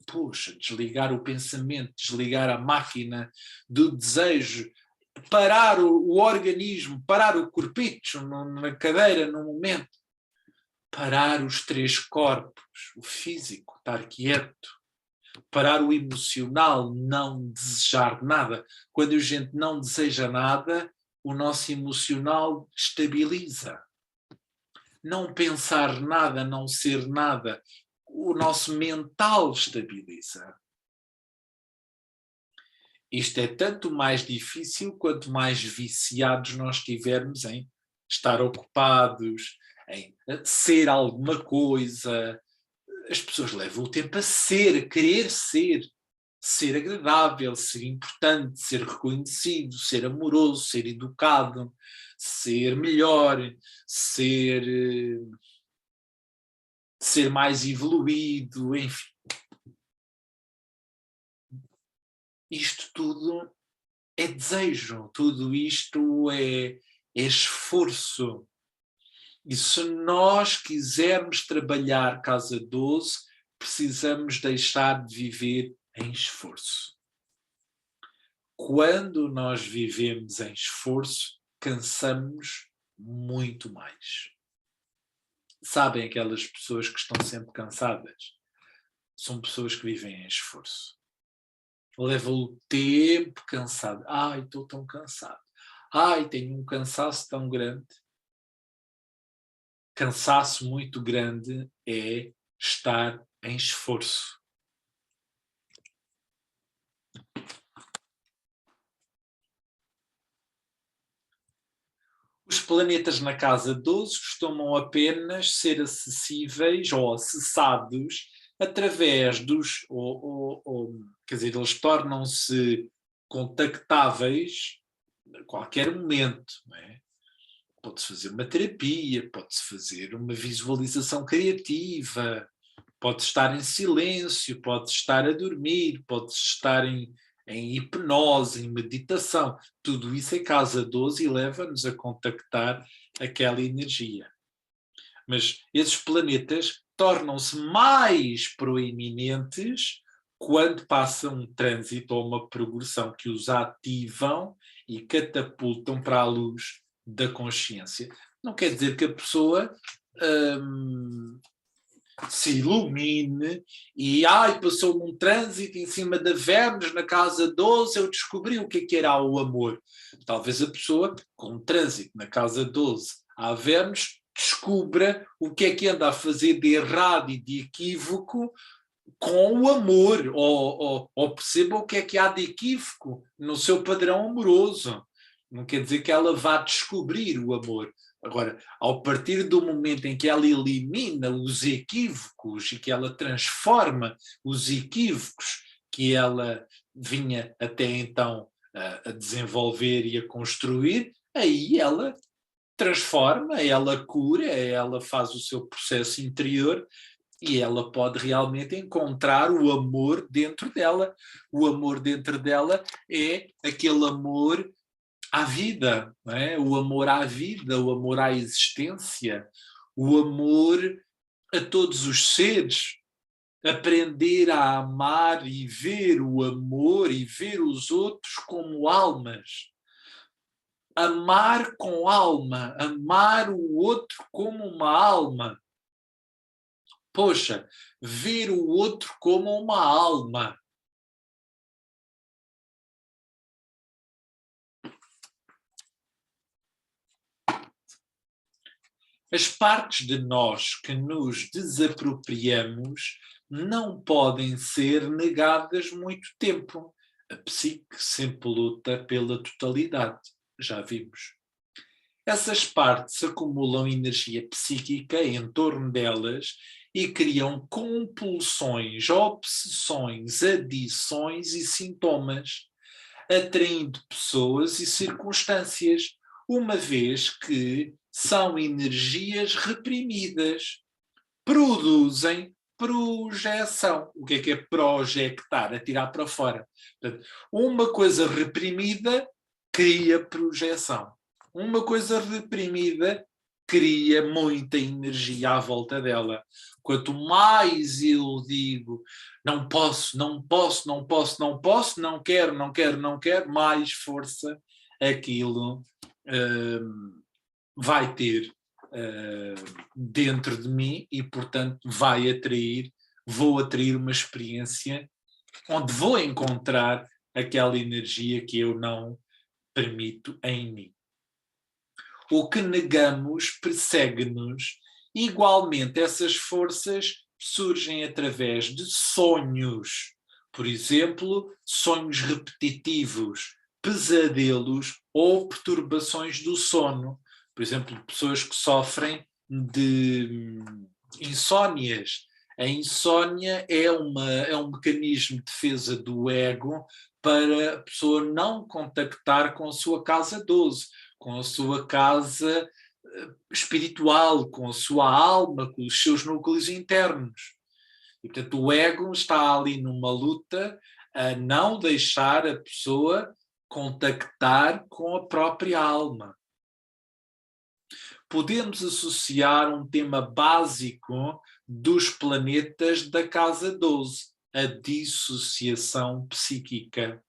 Puxa, desligar o pensamento, desligar a máquina do desejo, parar o organismo, parar o corpicho na cadeira, no momento. Parar os três corpos, o físico, estar quieto. Parar o emocional, não desejar nada. Quando a gente não deseja nada, o nosso emocional estabiliza. Não pensar nada, não ser nada, o nosso mental estabiliza. Isto é tanto mais difícil quanto mais viciados nós estivermos em estar ocupados, em ser alguma coisa. As pessoas levam o tempo a ser, a querer ser agradável, ser importante, ser reconhecido, ser amoroso, ser educado, ser melhor, ser mais evoluído, enfim. Isto tudo é desejo, tudo isto é esforço. E se nós quisermos trabalhar casa 12, precisamos deixar de viver em esforço. Quando nós vivemos em esforço, cansamos muito mais. Sabem aquelas pessoas que estão sempre cansadas? São pessoas que vivem em esforço. Levam o tempo cansado. Ai, estou tão cansado. Ai, tenho um cansaço tão grande. Cansaço muito grande é estar em esforço. Os planetas na casa 12 costumam apenas ser acessíveis ou acessados através dos. Quer dizer, eles tornam-se contactáveis a qualquer momento. Não é? Pode-se fazer uma terapia, pode-se fazer uma visualização criativa, pode estar em silêncio, pode estar a dormir, pode estar em hipnose, em meditação. Tudo isso é casa 12 e leva-nos a contactar aquela energia. Mas esses planetas tornam-se mais proeminentes quando passa um trânsito ou uma progressão que os ativam e catapultam para a luz da consciência. Não quer dizer que a pessoa se ilumine e passou-me um trânsito em cima da Vênus na casa 12, eu descobri o que era o amor. Talvez a pessoa com um trânsito na casa 12 à Vênus descubra o que anda a fazer de errado e de equívoco com o amor, ou perceba o que há de equívoco no seu padrão amoroso. Não quer dizer que ela vá descobrir o amor. Agora, ao partir do momento em que ela elimina os equívocos e que ela transforma os equívocos que ela vinha até então a desenvolver e a construir, aí ela transforma, ela cura, ela faz o seu processo interior e ela pode realmente encontrar o amor dentro dela. O amor dentro dela é aquele amor à vida, não é? O amor à vida, o amor à existência, o amor a todos os seres. Aprender a amar e ver o amor e ver os outros como almas. Amar com alma, amar o outro como uma alma. Poxa, ver o outro como uma alma. As partes de nós que nos desapropriamos não podem ser negadas muito tempo. A psique sempre luta pela totalidade, já vimos. Essas partes acumulam energia psíquica em torno delas e criam compulsões, obsessões, adições e sintomas, atraindo pessoas e circunstâncias, uma vez que são energias reprimidas, produzem projeção. O que é projectar? Atirar para fora. Portanto, uma coisa reprimida cria projeção. Uma coisa reprimida cria muita energia à volta dela. Quanto mais eu digo não posso, não posso, não posso, não posso, não quero, não quero, não quero, mais força aquilo vai ter dentro de mim e, portanto, vou atrair uma experiência onde vou encontrar aquela energia que eu não permito em mim. O que negamos persegue-nos. Igualmente, essas forças surgem através de sonhos. Por exemplo, sonhos repetitivos, pesadelos ou perturbações do sono. Por exemplo, pessoas que sofrem de insónias. A insónia é um mecanismo de defesa do ego para a pessoa não contactar com a sua casa 12, com a sua casa espiritual, com a sua alma, com os seus núcleos internos. E, portanto, o ego está ali numa luta a não deixar a pessoa contactar com a própria alma. Podemos associar um tema básico dos planetas da casa 12, a dissociação psíquica.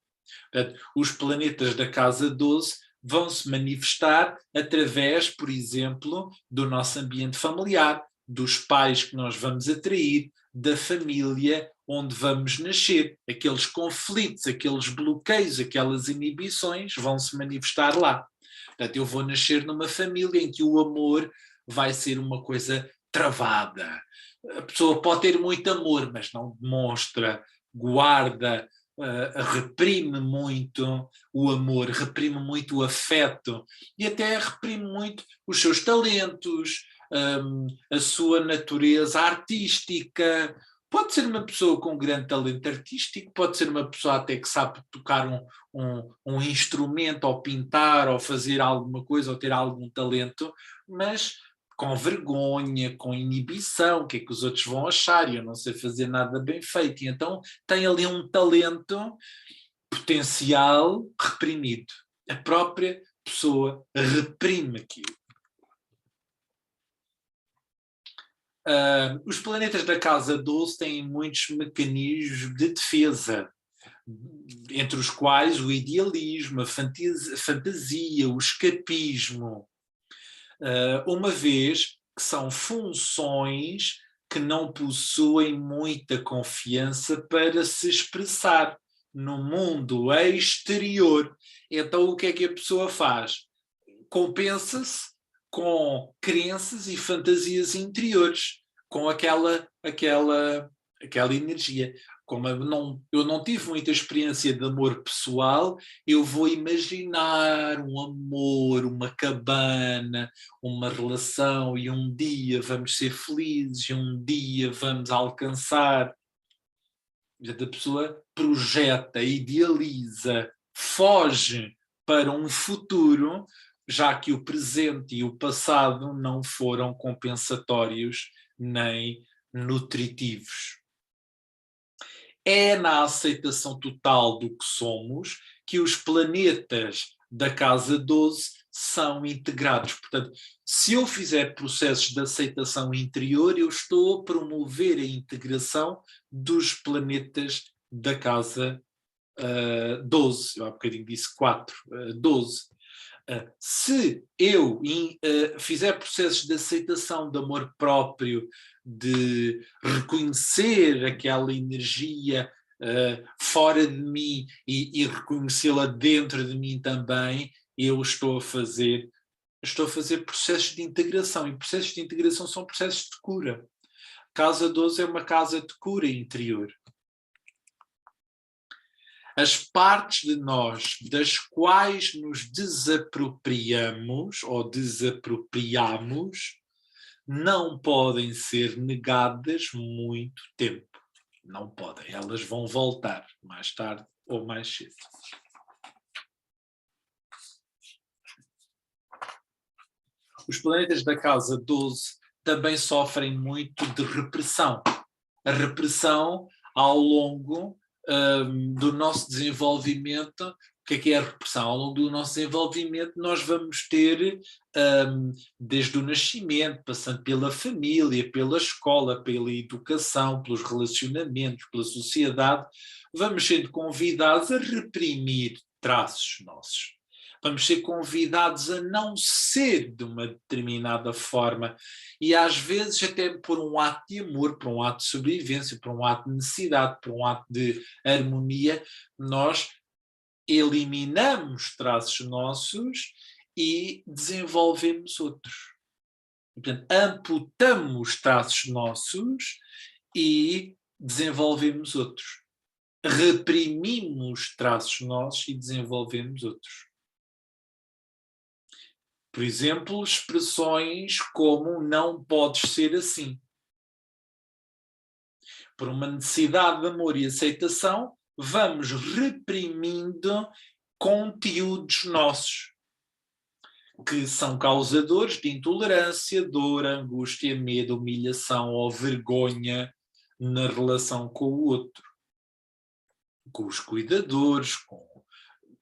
Portanto, os planetas da casa 12 vão se manifestar através, por exemplo, do nosso ambiente familiar, dos pais que nós vamos atrair, da família onde vamos nascer. Aqueles conflitos, aqueles bloqueios, aquelas inibições vão se manifestar lá. Portanto, eu vou nascer numa família em que o amor vai ser uma coisa travada. A pessoa pode ter muito amor, mas não demonstra, guarda, reprime muito o amor, reprime muito o afeto e até reprime muito os seus talentos, a sua natureza artística. Pode ser uma pessoa com grande talento artístico, pode ser uma pessoa até que sabe tocar um instrumento, ou pintar, ou fazer alguma coisa, ou ter algum talento, mas com vergonha, com inibição, o que é que os outros vão achar? Eu não sei fazer nada bem feito. E então tem ali um talento potencial reprimido. A própria pessoa reprime aquilo. Os planetas da casa 12 têm muitos mecanismos de defesa, entre os quais o idealismo, a fantasia, o escapismo, uma vez que são funções que não possuem muita confiança para se expressar no mundo exterior. Então o que é que a pessoa faz? Compensa-se com crenças e fantasias interiores, com aquela energia. Como eu não tive muita experiência de amor pessoal, eu vou imaginar um amor, uma cabana, uma relação, e um dia vamos ser felizes, e um dia vamos alcançar. A pessoa projeta, idealiza, foge para um futuro, já que o presente e o passado não foram compensatórios nem nutritivos. É na aceitação total do que somos que os planetas da casa 12 são integrados. Portanto, se eu fizer processos de aceitação interior, eu estou a promover a integração dos planetas da casa 12. Eu há bocadinho disse 4, 12. Se eu fizer processos de aceitação, de amor próprio, de reconhecer aquela energia fora de mim e reconhecê-la dentro de mim também, eu estou a fazer processos de integração, e processos de integração são processos de cura. Casa 12 é uma casa de cura interior. As partes de nós das quais nos desapropriamos ou desapropriamos não podem ser negadas muito tempo. Não podem. Elas vão voltar mais tarde ou mais cedo. Os planetas da casa 12 também sofrem muito de repressão. A repressão ao longo do nosso desenvolvimento. O que é a repressão? Ao longo do nosso desenvolvimento nós vamos ter, desde o nascimento, passando pela família, pela escola, pela educação, pelos relacionamentos, pela sociedade, vamos sendo convidados a reprimir traços nossos. Vamos ser convidados a não ser de uma determinada forma, e às vezes até por um ato de amor, por um ato de sobrevivência, por um ato de necessidade, por um ato de harmonia, nós eliminamos traços nossos e desenvolvemos outros. Portanto, amputamos traços nossos e desenvolvemos outros. Reprimimos traços nossos e desenvolvemos outros. Por exemplo, expressões como não podes ser assim. Por uma necessidade de amor e aceitação, vamos reprimindo conteúdos nossos, que são causadores de intolerância, dor, angústia, medo, humilhação ou vergonha na relação com o outro, com os cuidadores, com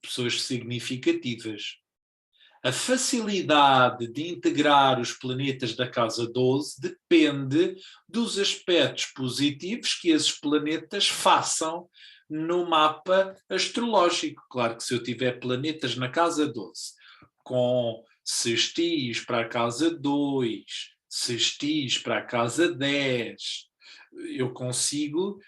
pessoas significativas. A facilidade de integrar os planetas da casa 12 depende dos aspectos positivos que esses planetas façam no mapa astrológico. Claro que se eu tiver planetas na casa 12, com sextis para a casa 2, sextis para a casa 10, eu consigo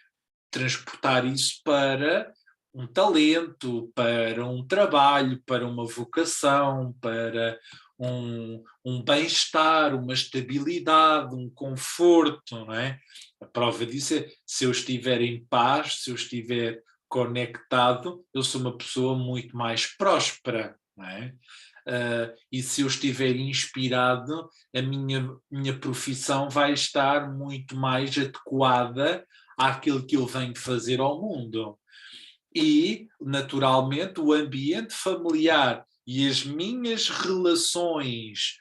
transportar isso para um talento, para um trabalho, para uma vocação, para um bem-estar, uma estabilidade, um conforto, não é? A prova disso é, se eu estiver em paz, se eu estiver conectado, eu sou uma pessoa muito mais próspera, não é? E se eu estiver inspirado, a minha profissão vai estar muito mais adequada àquilo que eu venho fazer ao mundo. E, naturalmente, o ambiente familiar e as minhas relações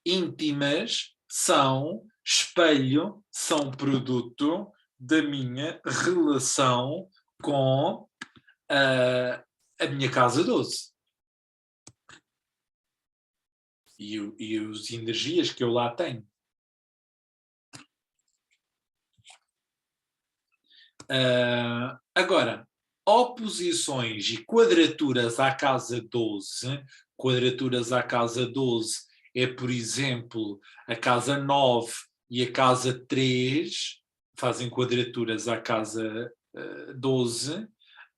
íntimas são espelho, são produto da minha relação com a minha casa 12 e as energias que eu lá tenho. Agora, oposições e quadraturas à casa 12, quadraturas à casa 12 é, por exemplo, a casa 9 e a casa 3, fazem quadraturas à casa 12,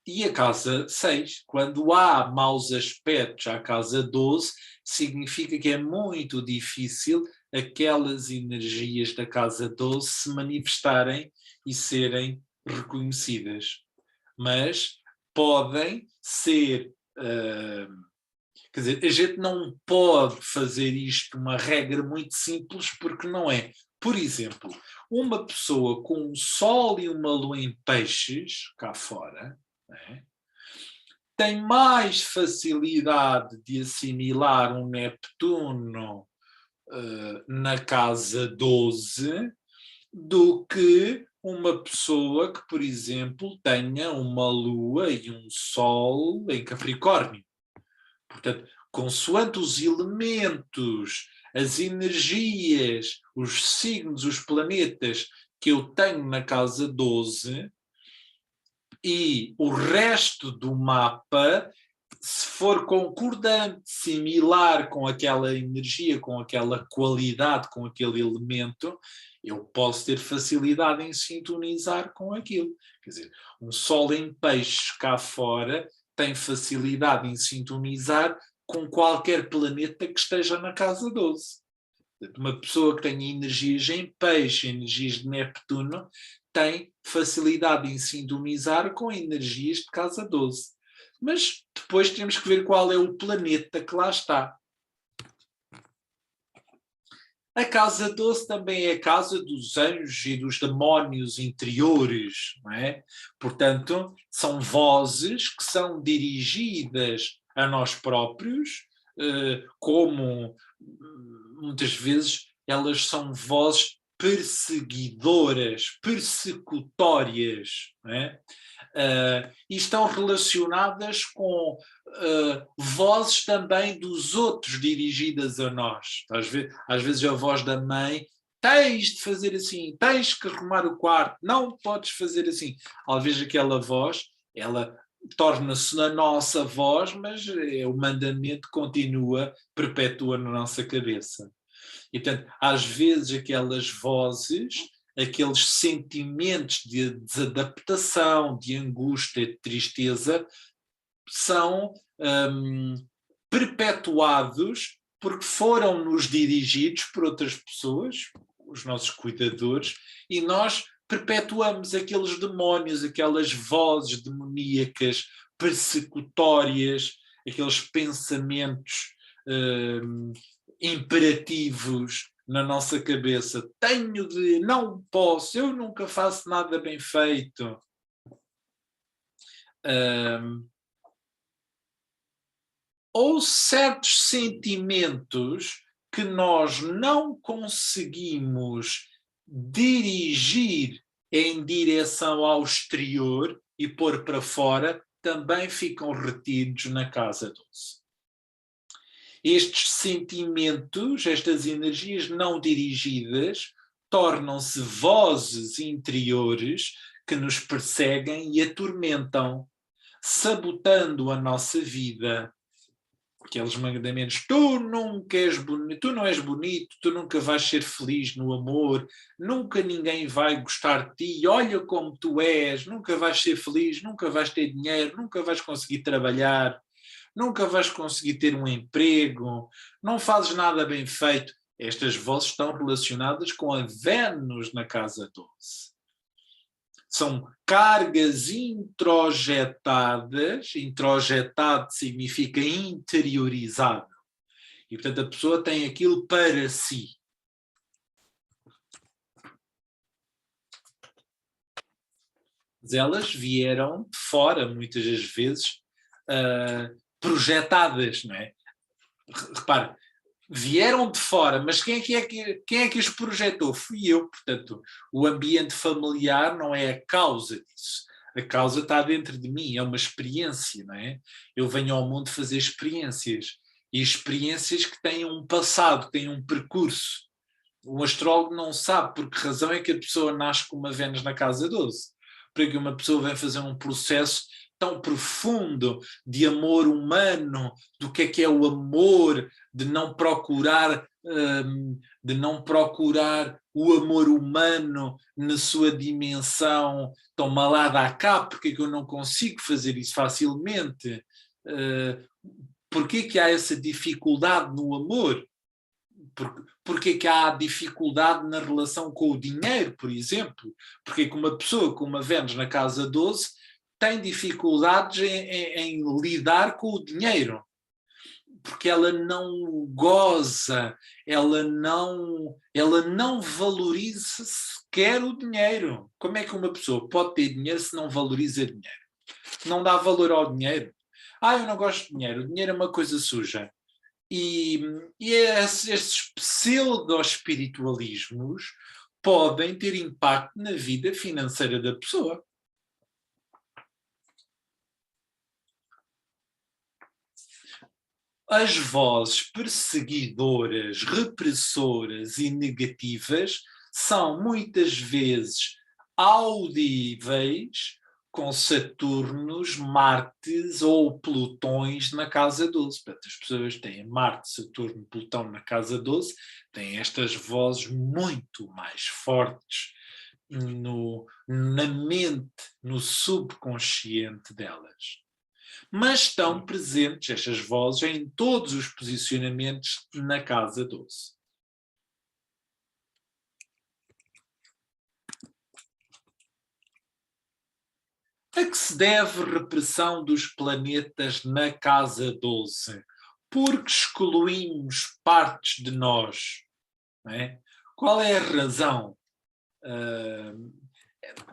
e a casa 6. Quando há maus aspectos à casa 12, significa que é muito difícil aquelas energias da casa 12 se manifestarem e serem reconhecidas. Mas podem ser. Quer dizer, a gente não pode fazer isto uma regra muito simples, porque não é. Por exemplo, uma pessoa com um Sol e uma Lua em Peixes, cá fora, né, tem mais facilidade de assimilar um Neptuno na casa 12 do que uma pessoa que, por exemplo, tenha uma Lua e um Sol em Capricórnio. Portanto, consoante os elementos, as energias, os signos, os planetas que eu tenho na casa 12 e o resto do mapa, se for concordante, similar com aquela energia, com aquela qualidade, com aquele elemento, eu posso ter facilidade em sintonizar com aquilo. Quer dizer, um Sol em Peixes cá fora tem facilidade em sintonizar com qualquer planeta que esteja na casa 12. Uma pessoa que tenha energias em Peixe, energias de Neptuno, tem facilidade em sintonizar com energias de casa 12. Mas depois temos que ver qual é o planeta que lá está. A casa 12 também é a casa dos anjos e dos demónios interiores, não é? Portanto, são vozes que são dirigidas a nós próprios, como muitas vezes elas são vozes perseguidoras, persecutórias, não é? E estão relacionadas com vozes também dos outros dirigidas a nós. Às vezes a voz da mãe, tens de fazer assim, tens que arrumar o quarto, não podes fazer assim. Às vezes aquela voz, ela torna-se na nossa voz, mas o mandamento continua, perpetua na nossa cabeça. E, portanto, às vezes aquelas vozes, aqueles sentimentos de desadaptação, de angústia, de tristeza, são perpetuados porque foram-nos dirigidos por outras pessoas, os nossos cuidadores, e nós perpetuamos aqueles demónios, aquelas vozes demoníacas, persecutórias, aqueles pensamentos imperativos na nossa cabeça. Tenho de, não posso, eu nunca faço nada bem feito. Ou certos sentimentos que nós não conseguimos dirigir em direção ao exterior e pôr para fora, também ficam retidos na casa 12. Estes sentimentos, estas energias não dirigidas, tornam-se vozes interiores que nos perseguem e atormentam, sabotando a nossa vida. aqueles mandamentos, tu nunca és bonito, tu não és bonito, tu nunca vais ser feliz no amor, nunca ninguém vai gostar de ti, olha como tu és, nunca vais ser feliz, nunca vais ter dinheiro, nunca vais conseguir trabalhar, nunca vais conseguir ter um emprego, não fazes nada bem feito. Estas vozes estão relacionadas com a Vênus na casa 12. São cargas introjetadas, introjetado significa interiorizado, e portanto a pessoa tem aquilo para si. Mas elas vieram de fora, muitas das vezes, projetadas, não é? Repare, vieram de fora, mas quem é que os projetou? Fui eu. Portanto, o ambiente familiar não é a causa disso. A causa está dentro de mim, é uma experiência, não é? Eu venho ao mundo fazer experiências, e experiências que têm um passado, têm um percurso. O astrólogo não sabe por que razão é que a pessoa nasce com uma Vênus na casa 12. Porque uma pessoa vem fazer um processo tão profundo de amor humano, do que é o amor, de não procurar o amor humano na sua dimensão tão malada a cá, porque é que eu não consigo fazer isso facilmente? Porquê que há essa dificuldade no amor? Porque que há dificuldade na relação com o dinheiro, por exemplo? Porque que uma pessoa com uma Vênus na casa 12 tem dificuldades em lidar com o dinheiro, porque ela não goza, ela não valoriza sequer o dinheiro. Como é que uma pessoa pode ter dinheiro se não valoriza dinheiro? Não dá valor ao dinheiro? Eu não gosto de dinheiro, o dinheiro é uma coisa suja. E esses pseudo-espiritualismos podem ter impacto na vida financeira da pessoa. As vozes perseguidoras, repressoras e negativas são muitas vezes audíveis com Saturnos, Martes ou Plutões na casa 12. Portanto, as pessoas têm Marte, Saturno, Plutão na casa 12, têm estas vozes muito mais fortes na mente, no subconsciente delas. Mas estão presentes estas vozes em todos os posicionamentos na casa 12. A que se deve a repressão dos planetas na casa 12? Porque excluímos partes de nós. Não é? Qual é a razão?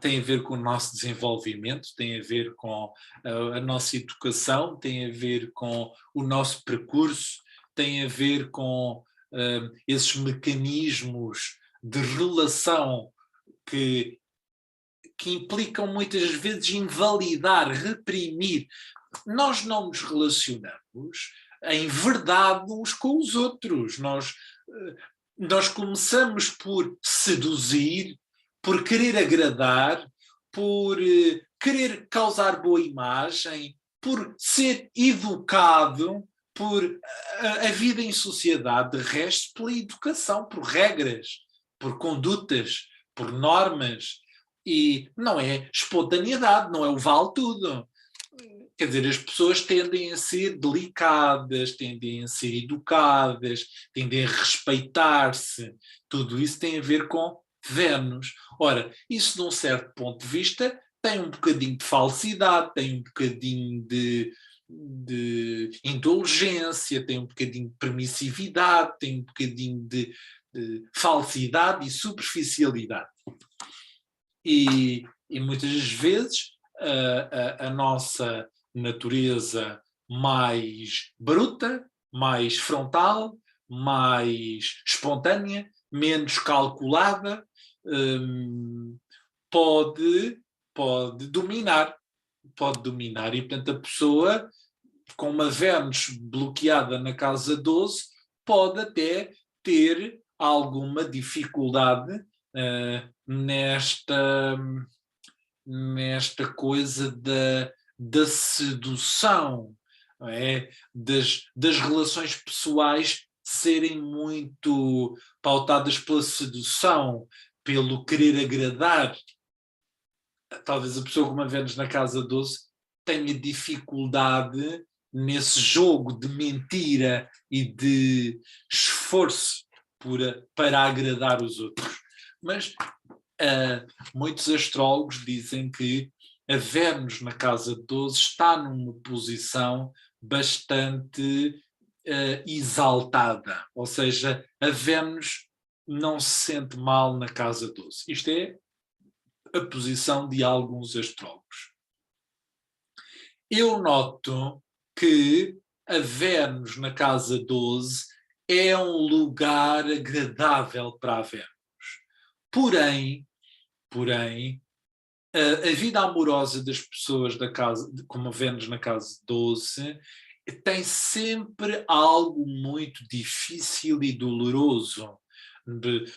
Tem a ver com o nosso desenvolvimento, tem a ver com a nossa educação, tem a ver com o nosso percurso, tem a ver com esses mecanismos de relação que implicam muitas vezes invalidar, reprimir. Nós não nos relacionamos em verdade uns com os outros. Nós começamos por seduzir, por querer agradar, por querer causar boa imagem, por ser educado, por a vida em sociedade rege pela educação, por regras, por condutas, por normas. E não é espontaneidade, não é o vale tudo. Quer dizer, as pessoas tendem a ser delicadas, tendem a ser educadas, tendem a respeitar-se. Tudo isso tem a ver com Vênus. Ora, isso de um certo ponto de vista tem um bocadinho de falsidade, tem um bocadinho de indulgência, tem um bocadinho de permissividade, tem um bocadinho de falsidade e superficialidade. E muitas vezes a nossa natureza mais bruta, mais frontal, mais espontânea, menos calculada, pode dominar. Pode dominar. E, portanto, a pessoa com uma Vênus bloqueada na casa 12 pode até ter alguma dificuldade nesta coisa da sedução, não é? Das relações pessoais serem muito pautadas pela sedução, pelo querer agradar. Talvez a pessoa com uma Vênus na casa 12 tenha dificuldade nesse jogo de mentira e de esforço para agradar os outros. Mas muitos astrólogos dizem que a Vênus na casa 12 está numa posição bastante exaltada, ou seja, a Vênus não se sente mal na casa 12. Isto é a posição de alguns astrólogos. Eu noto que a Vênus na casa 12 é um lugar agradável para a Vênus. Porém, a vida amorosa das pessoas da casa, como a Vênus na casa 12, tem sempre algo muito difícil e doloroso.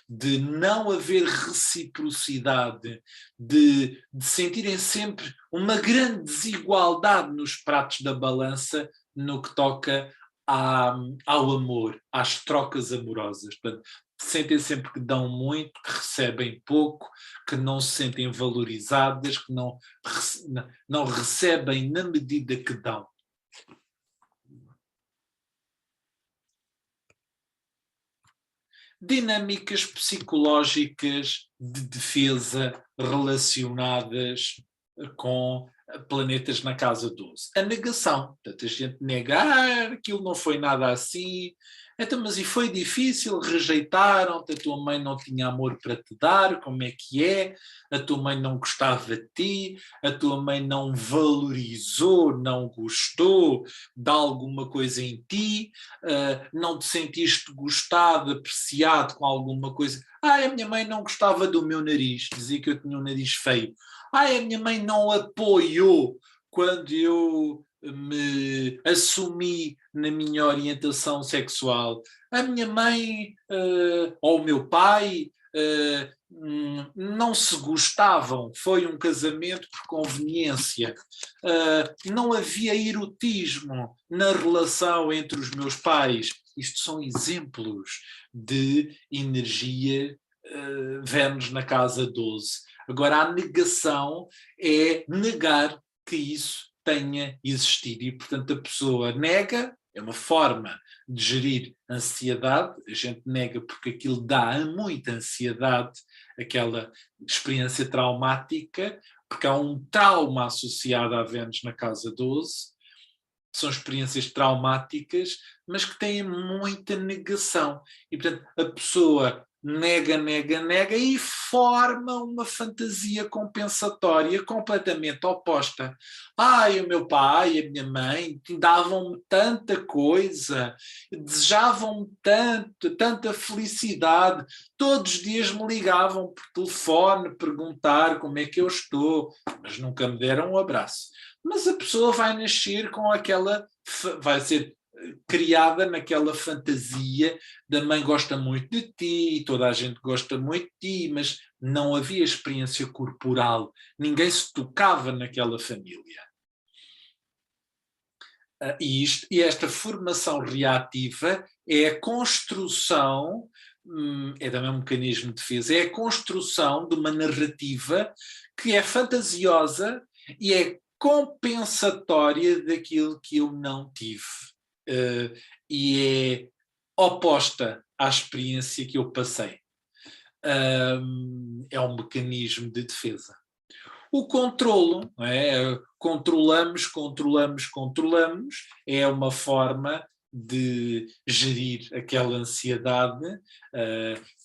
De não haver reciprocidade, de sentirem sempre uma grande desigualdade nos pratos da balança no que toca ao amor, às trocas amorosas. Portanto, sentem sempre que dão muito, que recebem pouco, que não se sentem valorizadas, que não recebem na medida que dão. Dinâmicas psicológicas de defesa relacionadas com planetas na casa 12. A negação. Portanto, a gente negar, aquilo não foi nada assim. Então, mas e foi difícil, rejeitaram-te, a tua mãe não tinha amor para te dar, como é que é? A tua mãe não gostava de ti, a tua mãe não valorizou, não gostou de alguma coisa em ti, não te sentiste gostado, apreciado com alguma coisa. A minha mãe não gostava do meu nariz, dizia que eu tinha um nariz feio. A minha mãe não apoiou quando eu me assumi na minha orientação sexual. A minha mãe ou o meu pai não se gostavam, foi um casamento por conveniência. Não havia erotismo na relação entre os meus pais. Isto são exemplos de energia Vênus na casa 12. Agora, a negação é negar que isso tenha existido e, portanto, a pessoa nega, é uma forma de gerir ansiedade, a gente nega porque aquilo dá muita ansiedade, aquela experiência traumática, porque há um trauma associado à Vênus na casa 12, são experiências traumáticas, mas que têm muita negação. E, portanto, a pessoa nega e forma uma fantasia compensatória completamente oposta. O meu pai e a minha mãe davam-me tanta coisa, desejavam-me tanta felicidade, todos os dias me ligavam por telefone perguntar como é que eu estou, mas nunca me deram um abraço. Mas a pessoa vai nascer com aquela, vai ser criada naquela fantasia da mãe gosta muito de ti, toda a gente gosta muito de ti, mas não havia experiência corporal, ninguém se tocava naquela família. E esta formação reativa é a construção, é também um mecanismo de defesa, é a construção de uma narrativa que é fantasiosa e é compensatória daquilo que eu não tive. E é oposta à experiência que eu passei. É um mecanismo de defesa. O controlo, não é? Controlamos, é uma forma de gerir aquela ansiedade,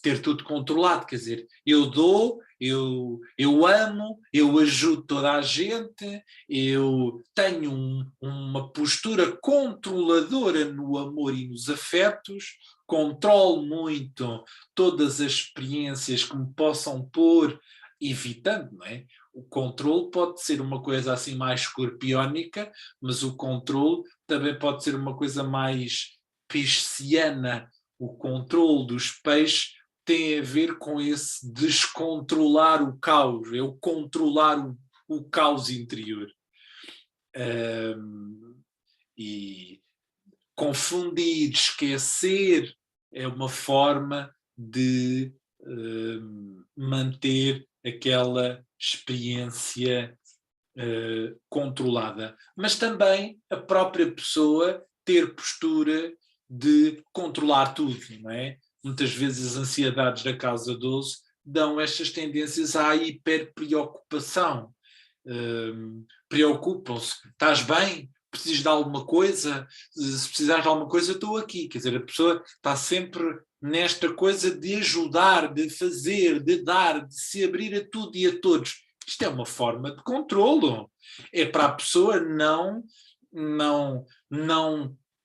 ter tudo controlado, quer dizer, eu dou, eu amo, eu ajudo toda a gente, eu tenho uma postura controladora no amor e nos afetos, controlo muito todas as experiências que me possam pôr, evitando, não é? O controle pode ser uma coisa assim mais escorpiónica, mas o controle também pode ser uma coisa mais pisciana. O controle dos peixes tem a ver com esse descontrolar o caos, é o controlar o caos interior. e confundir, esquecer, é uma forma de manter aquela experiência controlada. Mas também a própria pessoa ter postura de controlar tudo, não é? Muitas vezes as ansiedades da casa 12 dão estas tendências à hiperpreocupação. Preocupam-se. Estás bem? Precisas de alguma coisa? Se precisares de alguma coisa, estou aqui. Quer dizer, a pessoa está sempre nesta coisa de ajudar, de fazer, de dar, de se abrir a tudo e a todos. Isto é uma forma de controlo. É para a pessoa não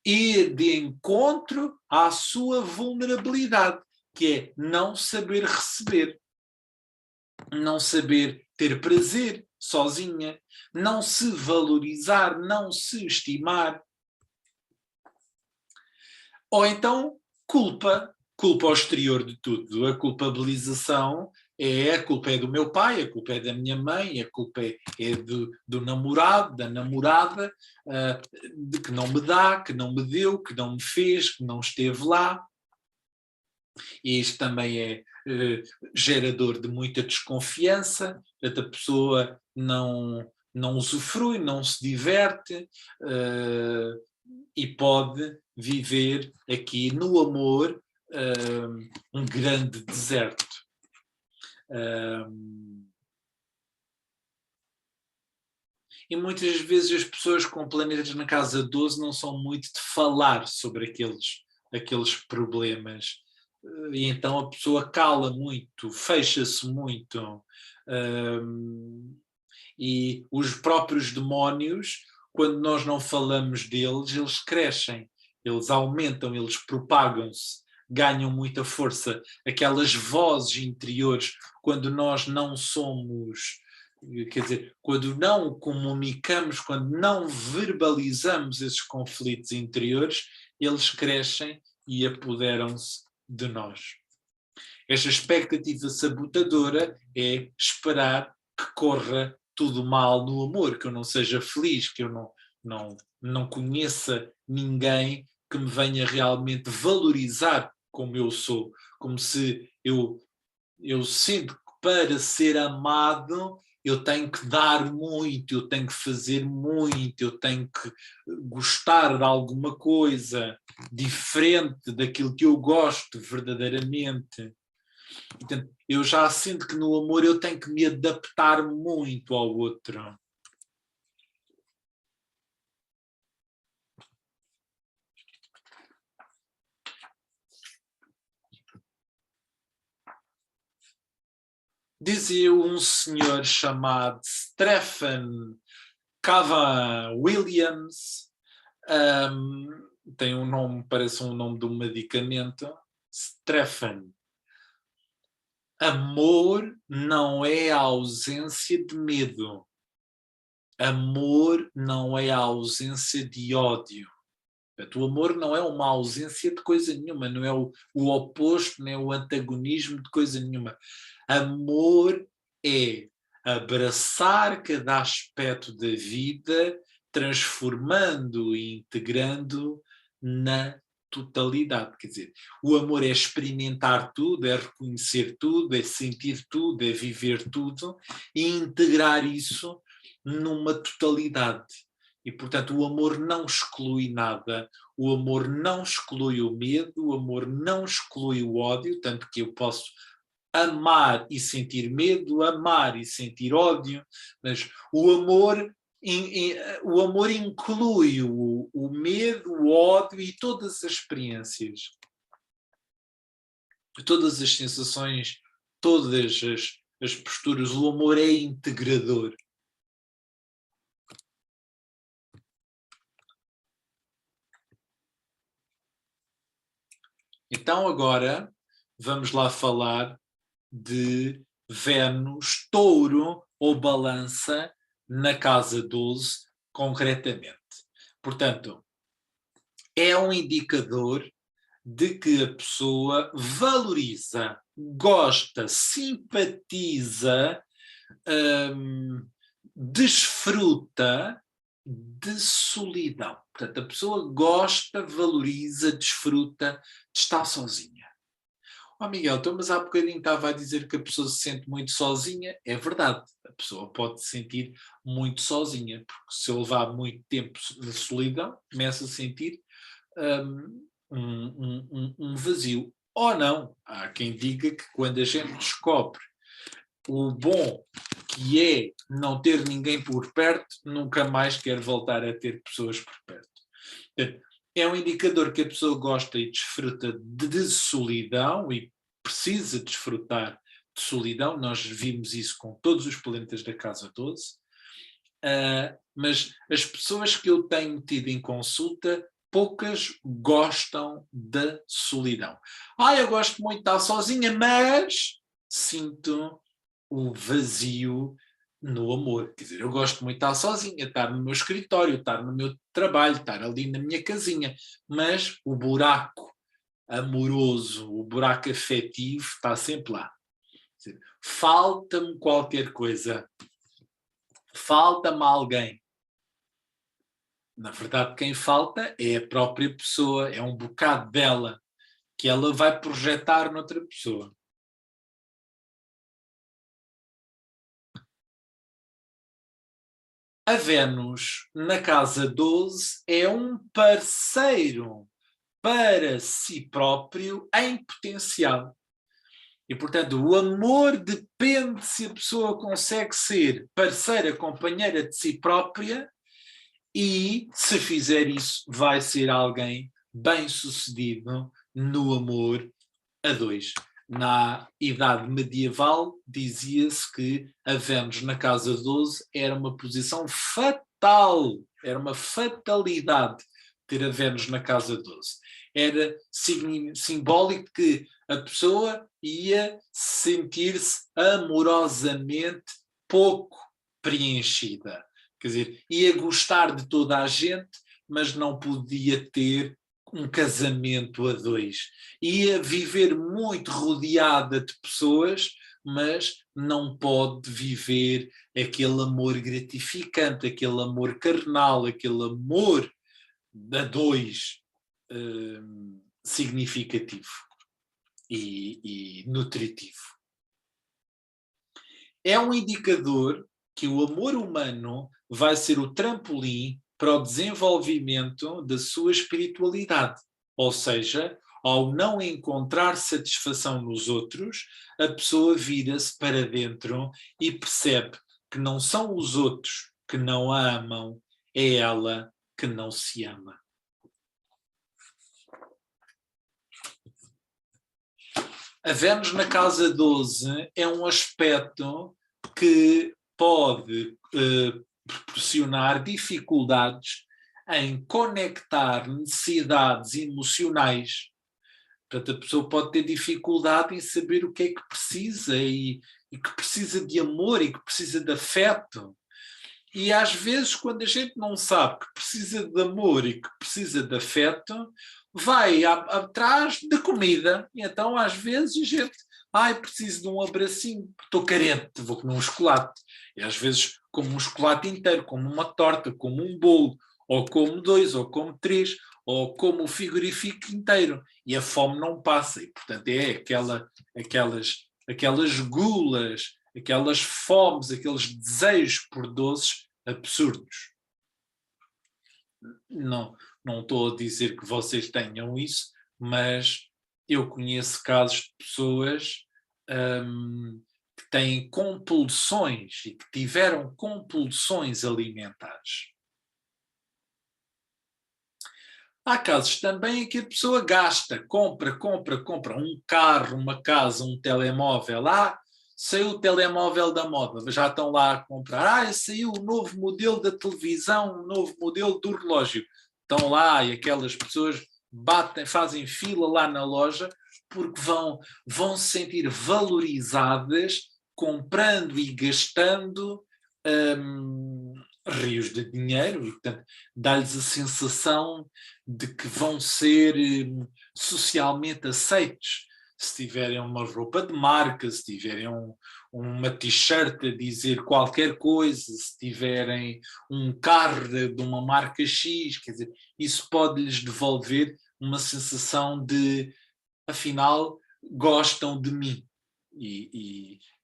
ir de encontro à sua vulnerabilidade, que é não saber receber, não saber ter prazer sozinha, não se valorizar, não se estimar. Ou então culpa ao exterior de tudo. A culpabilização a culpa é do meu pai, a culpa é da minha mãe, a culpa é do namorado, da namorada, de que não me dá, que não me deu, que não me fez, que não esteve lá. E isto também é gerador de muita desconfiança, a pessoa não usufrui, não se diverte e pode viver aqui no amor um grande deserto. E muitas vezes as pessoas com planetas na casa 12 não são muito de falar sobre aqueles problemas. E então a pessoa cala muito, fecha-se muito. E os próprios demónios, quando nós não falamos deles, eles crescem, eles aumentam, eles propagam-se, ganham muita força. Aquelas vozes interiores, quando nós não somos, quer dizer, quando não comunicamos, quando não verbalizamos esses conflitos interiores, eles crescem e apoderam-se de nós. Esta expectativa sabotadora é esperar que corra tudo mal no amor, que eu não seja feliz, que eu não conheça ninguém que me venha realmente valorizar como eu sou, como se eu sinto que para ser amado eu tenho que dar muito, eu tenho que fazer muito, eu tenho que gostar de alguma coisa diferente daquilo que eu gosto verdadeiramente. Portanto, eu já sinto que no amor eu tenho que me adaptar muito ao outro. Dizia um senhor chamado Stephen Cavan Williams, tem um nome, parece um nome de um medicamento, Stephen. Amor não é a ausência de medo. Amor não é a ausência de ódio. O amor não é uma ausência de coisa nenhuma, não é o oposto, nem o antagonismo de coisa nenhuma. Amor é abraçar cada aspecto da vida, transformando e integrando na totalidade. Quer dizer, o amor é experimentar tudo, é reconhecer tudo, é sentir tudo, é viver tudo e integrar isso numa totalidade. E, portanto, o amor não exclui nada, o amor não exclui o medo, o amor não exclui o ódio, tanto que eu posso amar e sentir medo, amar e sentir ódio, mas o amor inclui o medo, o ódio e todas as experiências, todas as sensações, todas as posturas. O amor é integrador. Então agora vamos lá falar de Vênus, Touro ou Balança na casa 12, concretamente. Portanto, é um indicador de que a pessoa valoriza, gosta, simpatiza, desfruta de solidão. Portanto, a pessoa gosta, valoriza, desfruta de estar sozinha. Oh, Miguel, então, mas há bocadinho estava a dizer que a pessoa se sente muito sozinha. É verdade, a pessoa pode se sentir muito sozinha, porque se eu levar muito tempo de solidão, começa a sentir um vazio. Ou não, há quem diga que quando a gente descobre o bom que é não ter ninguém por perto, nunca mais quer voltar a ter pessoas por perto. É um indicador que a pessoa gosta e desfruta de solidão e precisa desfrutar de solidão. Nós vimos isso com todos os planetas da Casa 12. Mas as pessoas que eu tenho tido em consulta, poucas gostam da solidão. Eu gosto muito de estar sozinha, mas sinto o vazio no amor. Quer dizer, eu gosto muito de estar sozinha, estar no meu escritório, estar no meu trabalho, estar ali na minha casinha, mas o buraco amoroso, o buraco afetivo está sempre lá. Falta-me qualquer coisa, falta-me alguém. Na verdade, quem falta é a própria pessoa, é um bocado dela que ela vai projetar noutra pessoa. A Vênus, na casa 12, é um parceiro para si próprio em potencial. E, portanto, o amor depende se a pessoa consegue ser parceira, companheira de si própria e, se fizer isso, vai ser alguém bem-sucedido no amor a dois. Na Idade Medieval, dizia-se que a Vênus na casa 12 era uma posição fatal, era uma fatalidade ter a Vênus na casa 12. Era simbólico que a pessoa ia sentir-se amorosamente pouco preenchida. Quer dizer, ia gostar de toda a gente, mas não podia ter um casamento a dois. Ia viver muito rodeada de pessoas, mas não pode viver aquele amor gratificante, aquele amor carnal, aquele amor a dois significativo e nutritivo. É um indicador que o amor humano vai ser o trampolim para o desenvolvimento da sua espiritualidade. Ou seja, ao não encontrar satisfação nos outros, a pessoa vira-se para dentro e percebe que não são os outros que não a amam, é ela que não se ama. A Vênus na casa 12 é um aspecto que pode proporcionar dificuldades em conectar necessidades emocionais. Portanto, a pessoa pode ter dificuldade em saber o que é que precisa e que precisa de amor e que precisa de afeto. E às vezes, quando a gente não sabe que precisa de amor e que precisa de afeto, vai atrás de comida. E então, às vezes, a gente, preciso de um abracinho, estou carente, vou comer um chocolate. E às vezes, como um chocolate inteiro, como uma torta, como um bolo, ou como 2, ou como 3, ou como o frigorífico inteiro. E a fome não passa. E, portanto, é aquelas gulas, aquelas fomes, aqueles desejos por doces absurdos. Não estou a dizer que vocês tenham isso, mas eu conheço casos de pessoas que têm compulsões e que tiveram compulsões alimentares. Há casos também em que a pessoa gasta, compra um carro, uma casa, um telemóvel. Saiu o telemóvel da moda, já estão lá a comprar. Saiu o novo modelo da televisão, o novo modelo do relógio. Estão lá e aquelas pessoas fazem fila lá na loja porque vão se sentir valorizadas comprando e gastando rios de dinheiro e, portanto, dá-lhes a sensação de que vão ser socialmente aceitos. se tiverem uma roupa de marca, se tiverem uma t-shirt a dizer qualquer coisa, se tiverem um carro de uma marca X, quer dizer, isso pode-lhes devolver uma sensação de, afinal, gostam de mim.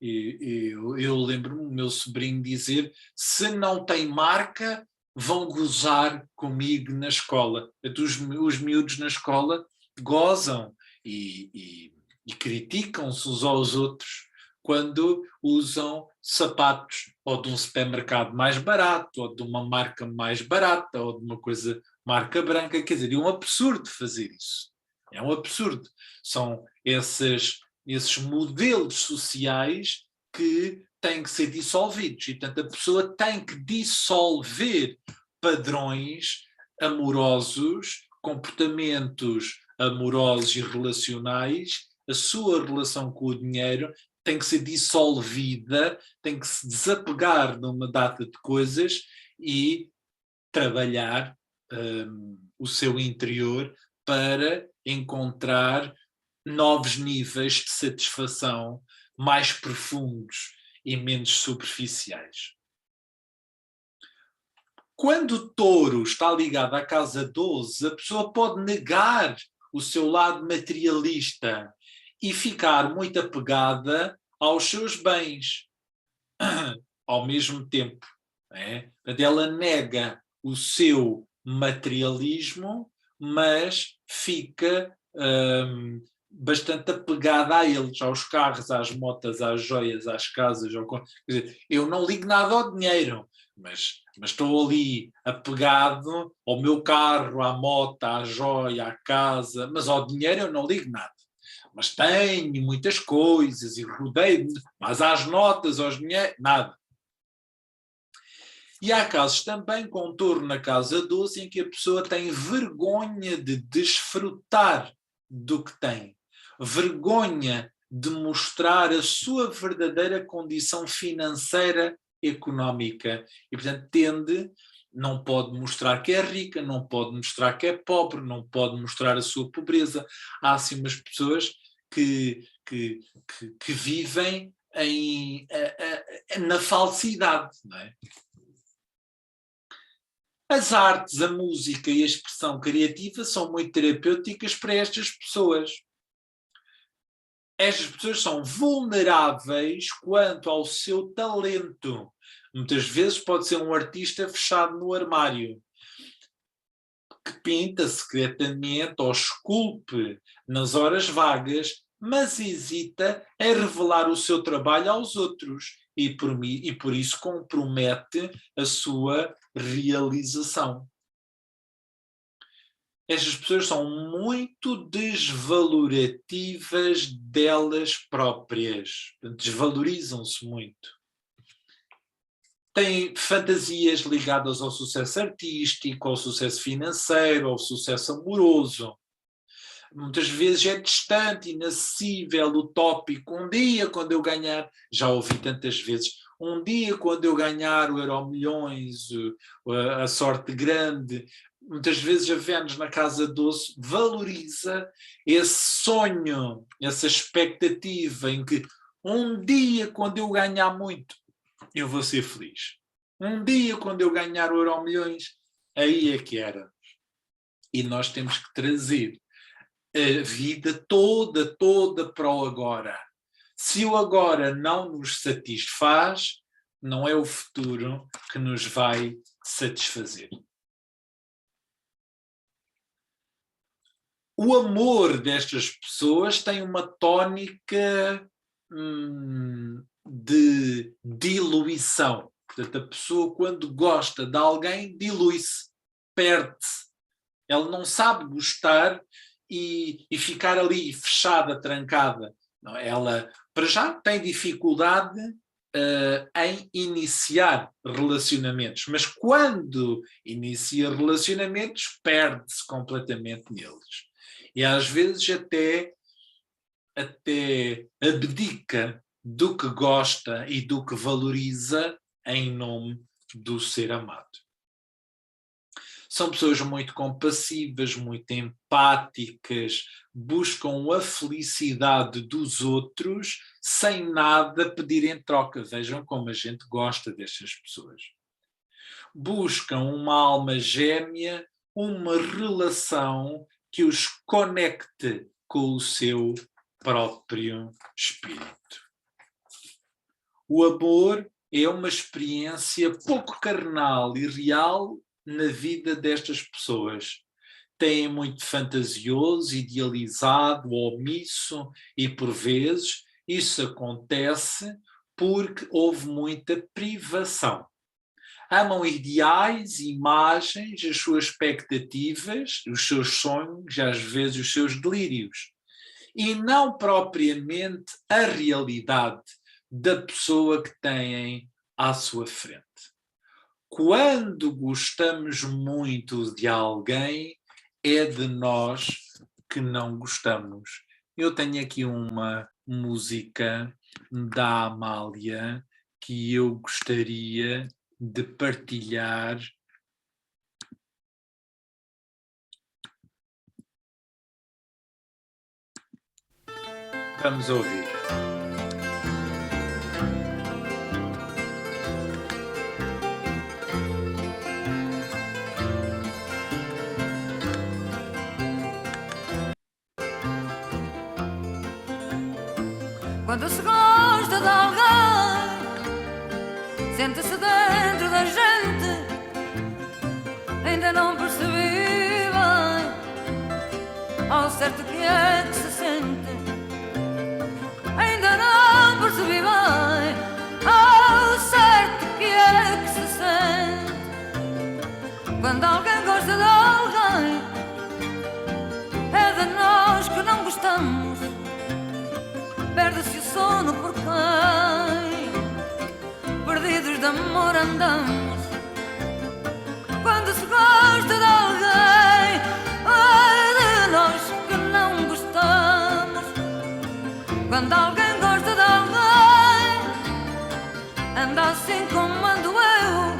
Eu lembro-me o meu sobrinho dizer: se não tem marca, vão gozar comigo na escola. Os miúdos na escola gozam e criticam-se uns aos outros quando usam sapatos ou de um supermercado mais barato, ou de uma marca mais barata, ou de uma coisa marca branca. Quer dizer, é um absurdo fazer isso. É um absurdo. São esses modelos sociais que têm que ser dissolvidos. E, portanto, a pessoa tem que dissolver padrões amorosos, comportamentos amorosos e relacionais. A sua relação com o dinheiro tem que ser dissolvida, tem que se desapegar de uma data de coisas e trabalhar o seu interior para encontrar novos níveis de satisfação mais profundos e menos superficiais. Quando o touro está ligado à casa 12, a pessoa pode negar o seu lado materialista e ficar muito apegada aos seus bens ao mesmo tempo. Ela nega o seu materialismo, mas fica bastante apegada a eles, aos carros, às motas, às joias, às casas. Quer dizer, eu não ligo nada ao dinheiro, mas estou ali apegado ao meu carro, à moto, à joia, à casa, mas ao dinheiro eu não ligo nada. Mas tenho muitas coisas e rodeio-me, mas às notas, aos dinheiros, nada. E há casos também, com touro na casa 12, em que a pessoa tem vergonha de desfrutar do que tem, vergonha de mostrar a sua verdadeira condição financeira, económica. E, portanto, não pode mostrar que é rica, não pode mostrar que é pobre, não pode mostrar a sua pobreza. Há assim umas pessoas que vivem na falsidade, não é? As artes, a música e a expressão criativa são muito terapêuticas para estas pessoas. Estas pessoas são vulneráveis quanto ao seu talento. Muitas vezes pode ser um artista fechado no armário, que pinta secretamente ou esculpe nas horas vagas, mas hesita em revelar o seu trabalho aos outros e por isso compromete a sua realização. Estas pessoas são muito desvalorativas delas próprias, desvalorizam-se muito. Têm fantasias ligadas ao sucesso artístico, ao sucesso financeiro, ao sucesso amoroso. Muitas vezes é distante, inacessível, utópico. Um dia, quando eu ganhar, já ouvi tantas vezes, um dia, quando eu ganhar o Euromilhões, a sorte grande. Muitas vezes a Vênus na casa 12 valoriza esse sonho, essa expectativa em que um dia, quando eu ganhar muito, eu vou ser feliz. Um dia, quando eu ganhar o Euromilhões, aí é que era. E nós temos que trazer a vida toda para o agora. Se o agora não nos satisfaz, não é o futuro que nos vai satisfazer. O amor destas pessoas tem uma tónica de diluição. Portanto, a pessoa, quando gosta de alguém, dilui-se, perde-se. Ela não sabe gostar e ficar ali fechada, trancada. Não, ela, para já, tem dificuldade em iniciar relacionamentos, mas quando inicia relacionamentos, perde-se completamente neles. E às vezes até abdica do que gosta e do que valoriza em nome do ser amado. São pessoas muito compassivas, muito empáticas, buscam a felicidade dos outros sem nada pedir em troca. Vejam como a gente gosta destas pessoas. Buscam uma alma gêmea, uma relação que os conecte com o seu próprio espírito. O amor é uma experiência pouco carnal e real na vida destas pessoas. Têm muito fantasioso, idealizado, omisso e, por vezes, isso acontece porque houve muita privação. Amam ideais, imagens, as suas expectativas, os seus sonhos, às vezes os seus delírios, e não propriamente a realidade da pessoa que têm à sua frente. Quando gostamos muito de alguém, é de nós que não gostamos. Eu tenho aqui uma música da Amália que eu gostaria de partilhar. Vamos ouvir. Quando se gosta de alguém, sente-se dentro da gente. Ainda não percebi bem ao certo que é que se sente. Ainda não percebi bem ao certo que é que se sente. Quando alguém gosta de alguém, é de nós que não gostamos. Perde-se o sono por quem perdidos de amor andamos. Quando se gosta de alguém, é de nós que não gostamos. Quando alguém gosta de alguém, anda assim como ando eu,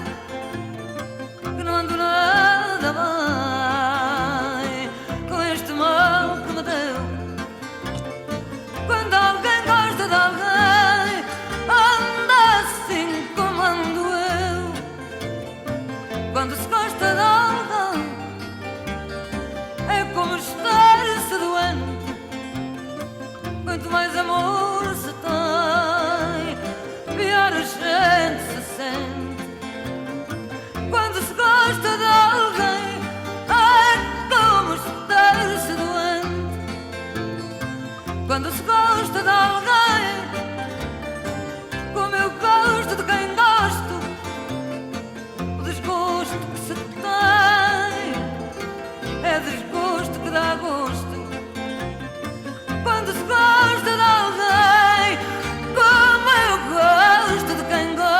que não ando nada bem com este mal que me deu. Quando alguém gosta de alguém, anda assim como ando eu. Quando se gosta de alguém, é como estar-se doente. Quanto mais amor se tem, pior a gente se sente. Quando se gosta de alguém, é como estar-se doente. Quando se gosta de alguém, como eu gosto de quem gosto, o desgosto que se tem é desgosto que dá gosto. Quando se gosta de alguém, como eu gosto de quem gosto.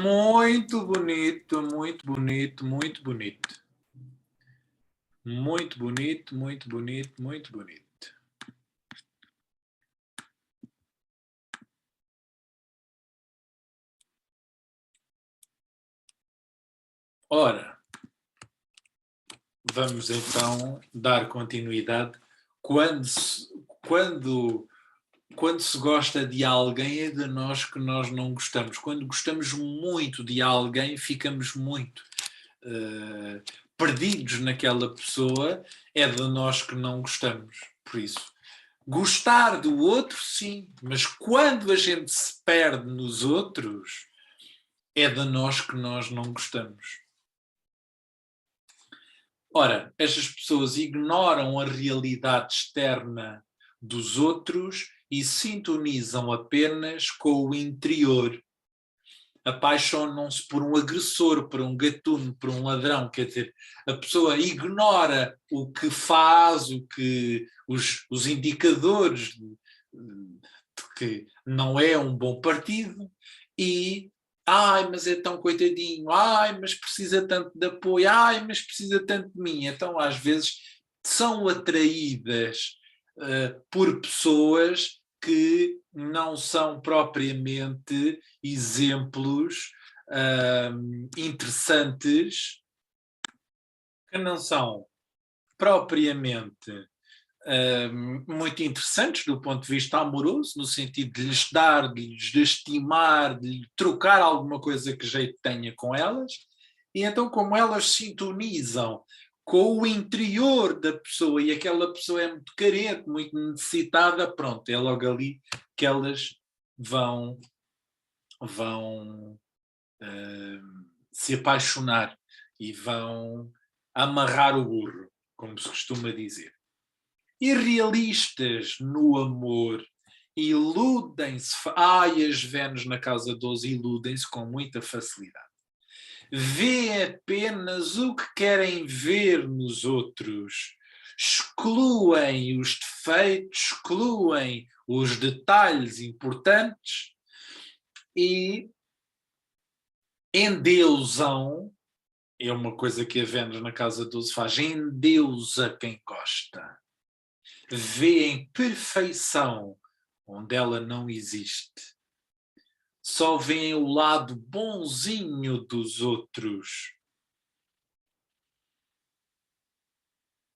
Muito bonito, muito bonito, muito bonito. Muito bonito, muito bonito, muito bonito. Ora, vamos então dar continuidade. Quando se gosta de alguém, é de nós que nós não gostamos. Quando gostamos muito de alguém, ficamos muito perdidos naquela pessoa, é de nós que não gostamos. Por isso, gostar do outro, sim, mas quando a gente se perde nos outros, é de nós que nós não gostamos. Ora, estas pessoas ignoram a realidade externa dos outros e sintonizam apenas com o interior. Apaixonam-se por um agressor, por um gatuno, por um ladrão. Quer dizer, a pessoa ignora o que faz, os indicadores de que não é um bom partido e ai, mas é tão coitadinho, ai, mas precisa tanto de apoio, ai, mas precisa tanto de mim. Então, às vezes, são atraídas por pessoas que não são propriamente exemplos interessantes, que não são propriamente muito interessantes do ponto de vista amoroso, no sentido de lhes dar, de lhes estimar, de lhe trocar alguma coisa que jeito tenha com elas, e então como elas sintonizam com o interior da pessoa e aquela pessoa é muito carente, muito necessitada, pronto, é logo ali que elas vão se apaixonar e vão amarrar o burro, como se costuma dizer. Irrealistas no amor, iludem-se, as Vênus na casa 12 iludem-se com muita facilidade. Vê apenas o que querem ver nos outros, excluem os defeitos, excluem os detalhes importantes e endeusam, é uma coisa que a Vênus na casa 12 faz, endeusa quem gosta. Vê em perfeição onde ela não existe. Só vêem o lado bonzinho dos outros.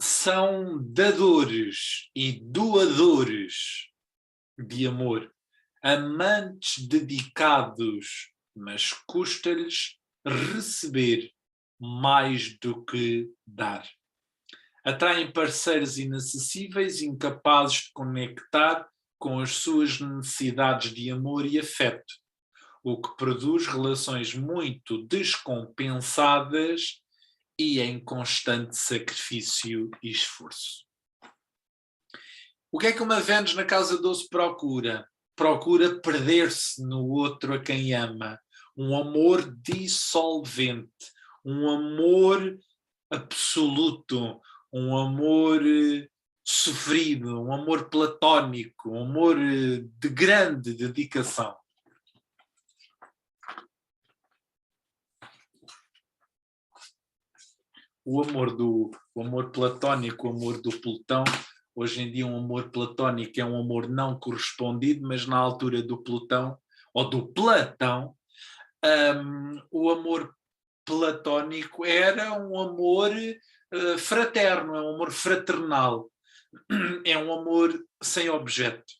São dadores e doadores de amor. Amantes dedicados, mas custa-lhes receber mais do que dar. Atraem parceiros inacessíveis, incapazes de conectar com as suas necessidades de amor e afeto, o que produz relações muito descompensadas e em constante sacrifício e esforço. O que é que uma Vênus na casa 12 procura? Procura perder-se no outro a quem ama. Um amor dissolvente, um amor absoluto, um amor sofrido, um amor platónico, um amor de grande dedicação. O amor platónico, o amor do Plutão, hoje em dia um amor platónico é um amor não correspondido, mas na altura do Plutão, ou do Platão, o amor platónico era um amor fraterno, é um amor fraternal, é um amor sem objeto.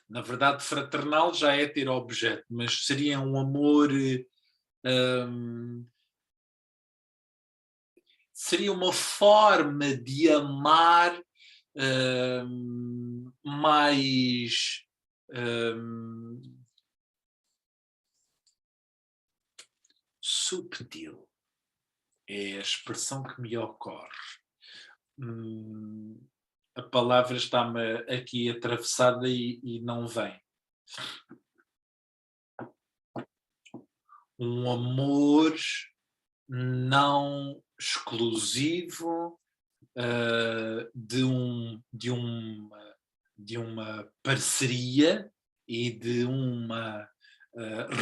Na verdade, fraternal já é ter objeto, mas seria um amor... seria uma forma de amar mais subtil. É a expressão que me ocorre. A palavra está-me aqui atravessada e não vem. Um amor não exclusivo de uma parceria e de uma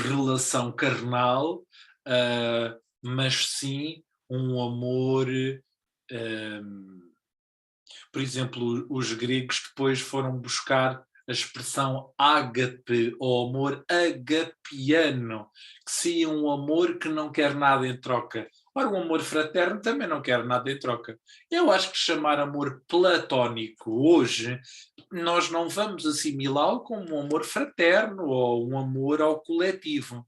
relação carnal, mas sim um amor. Por exemplo, os gregos depois foram buscar a expressão ágape, ou amor agapiano, que seria um amor que não quer nada em troca. Ora, o amor fraterno também não quer nada em troca. Eu acho que chamar amor platónico hoje, nós não vamos assimilá-lo como um amor fraterno ou um amor ao coletivo.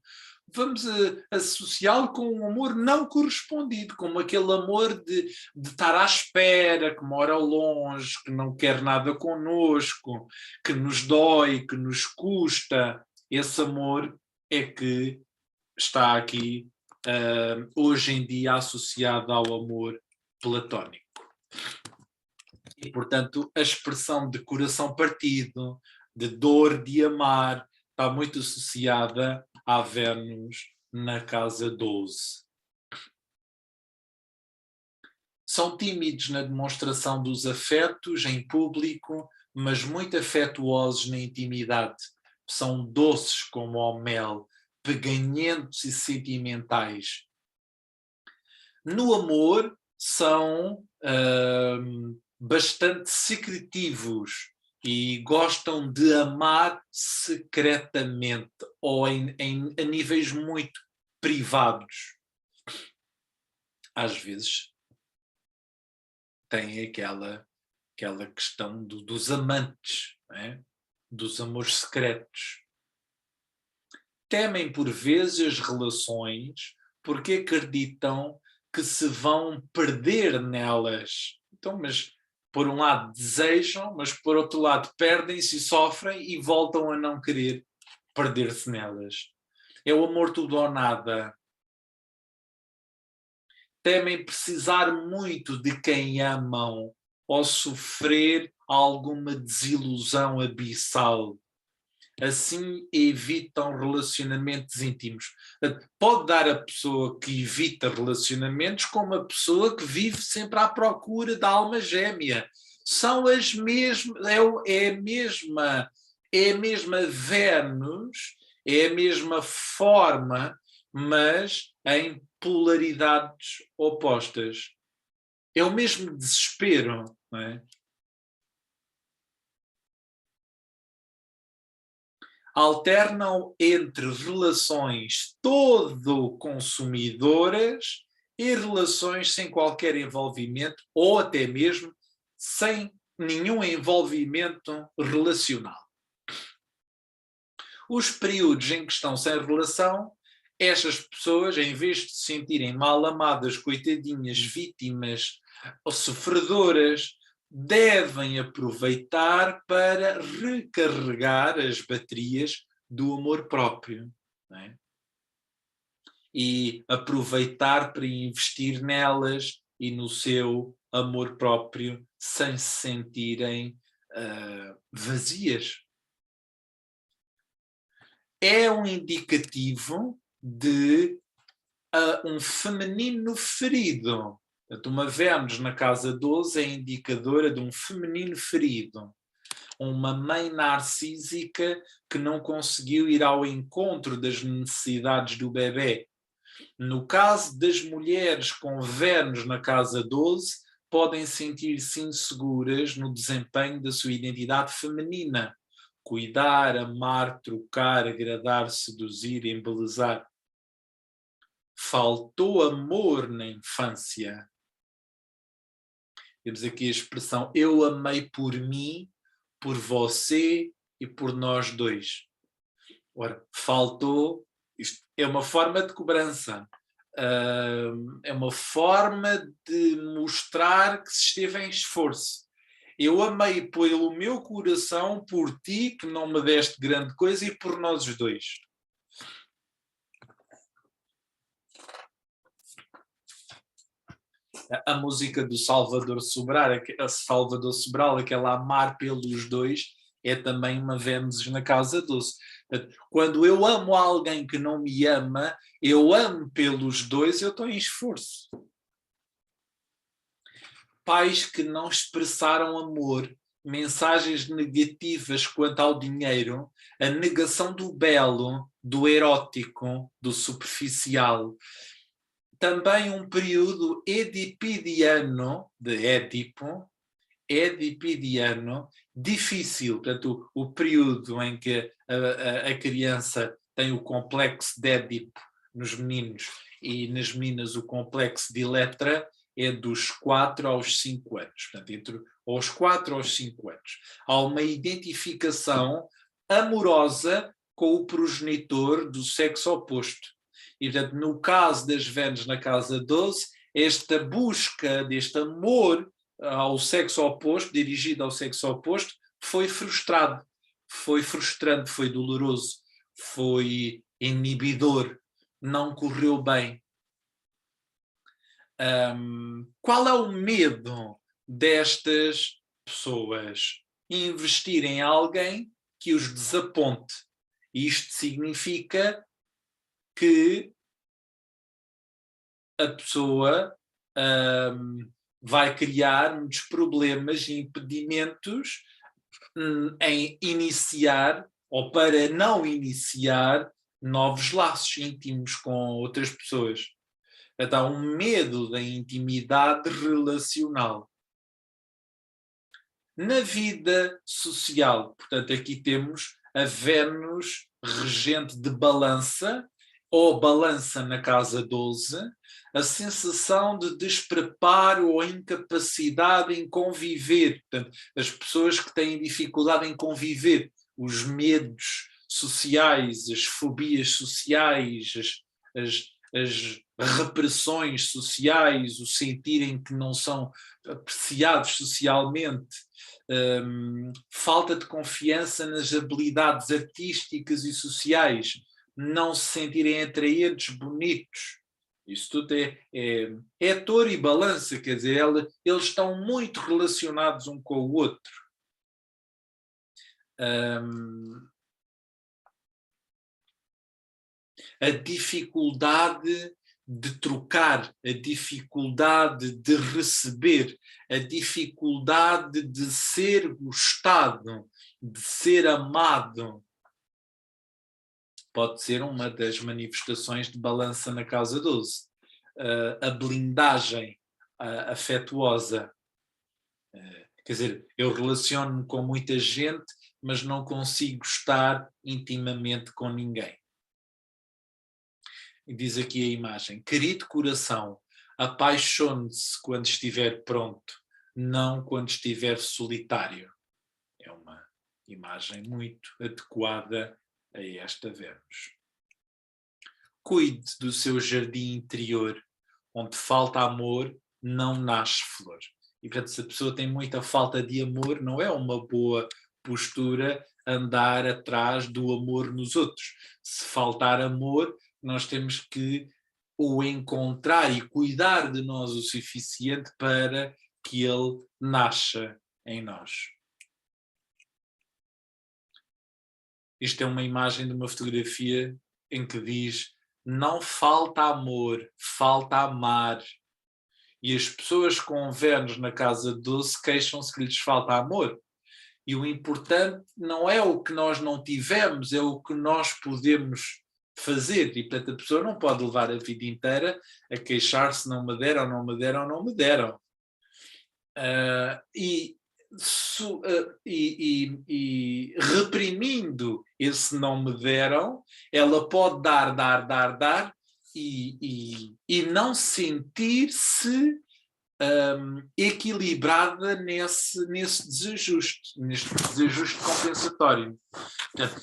Vamos associá-lo com um amor não correspondido, como aquele amor de estar à espera, que mora longe, que não quer nada connosco, que nos dói, que nos custa. Esse amor é que está aqui hoje em dia associado ao amor platónico. E, portanto, a expressão de coração partido, de dor de amar, está muito associada à Vênus na casa 12. São tímidos na demonstração dos afetos em público, mas muito afetuosos na intimidade. São doces como o mel, peganhentos e sentimentais. No amor, são bastante secretivos e gostam de amar secretamente ou a níveis muito privados. Às vezes tem aquela questão dos amantes, não é? Dos amores secretos. Temem por vezes as relações porque acreditam que se vão perder nelas. Então, mas por um lado desejam, mas por outro lado perdem-se e sofrem e voltam a não querer perder-se nelas. É o amor tudo ou nada. Temem precisar muito de quem amam ou sofrer alguma desilusão abissal. Assim evitam relacionamentos íntimos. Pode dar a pessoa que evita relacionamentos como a pessoa que vive sempre à procura da alma gêmea. São as mesmas, é a mesma Vênus, é a mesma forma, mas em polaridades opostas. É o mesmo desespero, não é? Alternam entre relações todo consumidoras e relações sem qualquer envolvimento ou até mesmo sem nenhum envolvimento relacional. Os períodos em que estão sem relação, estas pessoas, em vez de se sentirem mal amadas, coitadinhas, vítimas ou sofredoras, devem aproveitar para recarregar as baterias do amor próprio, não é? E aproveitar para investir nelas e no seu amor próprio sem se sentirem vazias. É um indicativo de um feminino ferido. Portanto, uma Vênus na casa 12 é indicadora de um feminino ferido. Uma mãe narcísica que não conseguiu ir ao encontro das necessidades do bebê. No caso das mulheres com Vênus na casa 12, podem sentir-se inseguras no desempenho da sua identidade feminina. Cuidar, amar, trocar, agradar, seduzir, embelezar. Faltou amor na infância. Temos aqui a expressão eu amei por mim, por você e por nós dois. Ora, faltou, isto é uma forma de cobrança, é uma forma de mostrar que se esteve em esforço. Eu amei pelo meu coração por ti, que não me deste grande coisa, e por nós os dois. A música do Salvador Sobral, aquela Amar pelos Dois, é também uma Vênus na casa 12. Quando eu amo alguém que não me ama, eu amo pelos dois, eu estou em esforço. Pais que não expressaram amor, mensagens negativas quanto ao dinheiro, a negação do belo, do erótico, do superficial. Também um período edipidiano, de Édipo, edipidiano, difícil. Portanto, o período em que a criança tem o complexo de Édipo nos meninos e nas meninas o complexo de Eletra é dos 4 aos 5 anos. Portanto, entre aos 4 aos 5 anos. Há uma identificação amorosa com o progenitor do sexo oposto. E, portanto, no caso das Vênus na casa 12, esta busca deste amor ao sexo oposto, dirigido ao sexo oposto, foi frustrado. Foi frustrante, foi doloroso, foi inibidor, não correu bem. Qual é o medo destas pessoas? Investir em alguém que os desaponte. Isto significa que a pessoa vai criar muitos problemas e impedimentos em iniciar ou para não iniciar novos laços íntimos com outras pessoas. Então, há um medo da intimidade relacional. Na vida social, portanto, aqui temos a Vênus regente de balança, ou balança na casa 12, a sensação de despreparo ou incapacidade em conviver. Portanto, as pessoas que têm dificuldade em conviver, os medos sociais, as fobias sociais, as repressões sociais, o sentirem que não são apreciados socialmente, falta de confiança nas habilidades artísticas e sociais, não se sentirem atraentes, bonitos. Isso tudo é touro e balança, quer dizer, eles estão muito relacionados um com o outro. A dificuldade de trocar, a dificuldade de receber, a dificuldade de ser gostado, de ser amado. Pode ser uma das manifestações de balança na casa 12. A blindagem afetuosa. Quer dizer, eu relaciono-me com muita gente, mas não consigo estar intimamente com ninguém. E diz aqui a imagem: querido coração, apaixone-se quando estiver pronto, não quando estiver solitário. É uma imagem muito adequada a esta Vênus. Cuide do seu jardim interior, onde falta amor, não nasce flor. E portanto, se a pessoa tem muita falta de amor, não é uma boa postura andar atrás do amor nos outros. Se faltar amor, nós temos que o encontrar e cuidar de nós o suficiente para que ele nasça em nós. Isto é uma imagem de uma fotografia em que diz: não falta amor, falta amar. E as pessoas com Vênus na casa 12 queixam-se que lhes falta amor. E o importante não é o que nós não tivemos, é o que nós podemos fazer. E portanto a pessoa não pode levar a vida inteira a queixar-se: não me deram, não me deram, não me deram. E reprimindo esse não me deram, ela pode dar e não sentir-se equilibrada nesse desajuste compensatório. Portanto,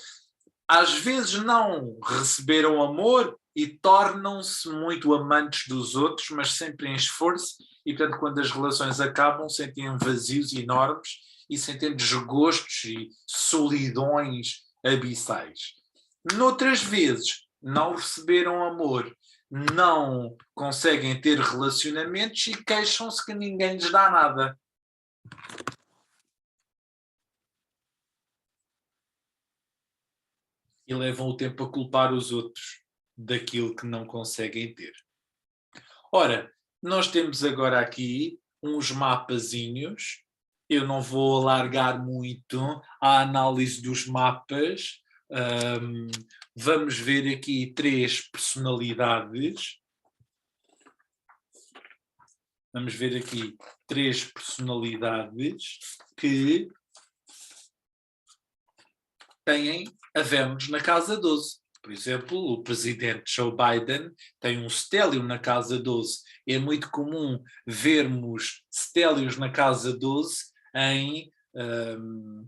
às vezes não receberam amor e tornam-se muito amantes dos outros, mas sempre em esforço, e portanto quando as relações acabam sentem vazios enormes e sentem desgostos e solidões abissais. Noutras vezes não receberam amor, não conseguem ter relacionamentos e queixam-se que ninguém lhes dá nada. E levam o tempo a culpar os outros daquilo que não conseguem ter. Ora, nós temos agora aqui uns mapazinhos. Eu não vou alargar muito a análise dos mapas. Vamos ver aqui 3 personalidades. Vamos ver aqui 3 personalidades que têm a Vênus na casa 12. Por exemplo, o presidente Joe Biden tem um stélio na casa 12. É muito comum vermos stélios na casa 12 em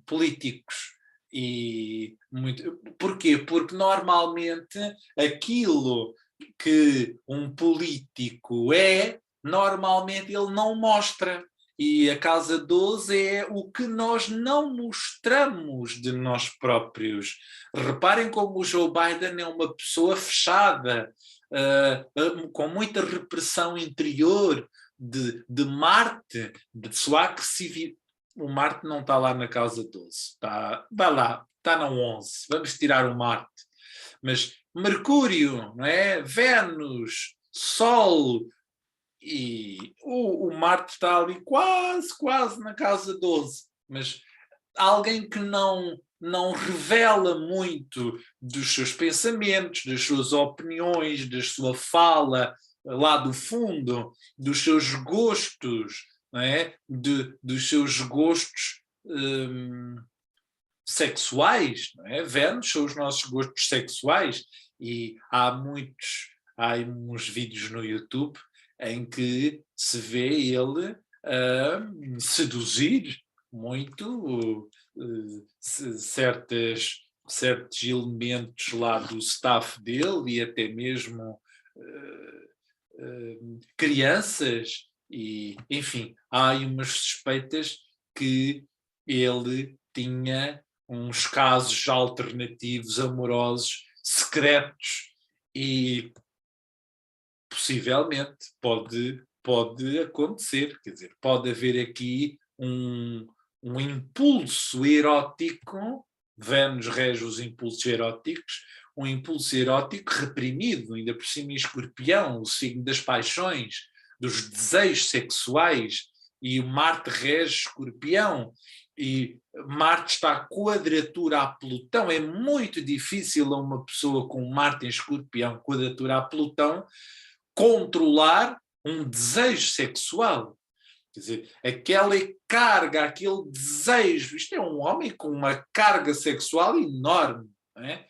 políticos. Porquê? Porque normalmente aquilo que um político normalmente ele não mostra. E a casa 12 é o que nós não mostramos de nós próprios. Reparem como o Joe Biden é uma pessoa fechada, com muita repressão interior de Marte, de sua agressividade. O Marte não está lá na casa 12, vai lá, está na 11, vamos tirar o Marte. Mas Mercúrio, não é? Vênus, Sol, e o Marte está ali quase na casa 12, mas alguém que não revela muito dos seus pensamentos, das suas opiniões, da sua fala lá do fundo, dos seus gostos, não é? Dos seus gostos sexuais, não é? Vênus são os nossos gostos sexuais, e há uns vídeos no YouTube em que se vê ele a seduzir muito certos elementos lá do staff dele, e até mesmo crianças, e enfim, há aí umas suspeitas que ele tinha uns casos alternativos amorosos secretos, e possivelmente pode acontecer, quer dizer, pode haver aqui um impulso erótico. Vênus rege os impulsos eróticos, um impulso erótico reprimido, ainda por cima em Escorpião, o signo das paixões, dos desejos sexuais, e o Marte rege Escorpião, e Marte está a quadratura a Plutão. É muito difícil a uma pessoa com Marte em Escorpião, quadratura a Plutão, controlar um desejo sexual. Quer dizer, aquela carga, aquele desejo, isto é um homem com uma carga sexual enorme, não é?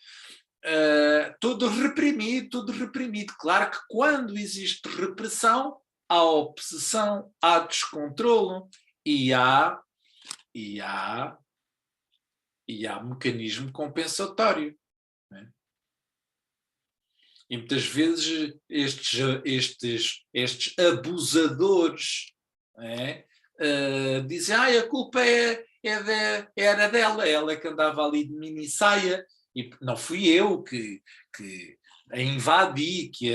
Todo reprimido. Claro que quando existe repressão, há obsessão, há descontrolo, e há mecanismo compensatório. Não é? E muitas vezes estes abusadores, dizem, a culpa era dela, ela que andava ali de mini saia, e não fui eu que a invadi, que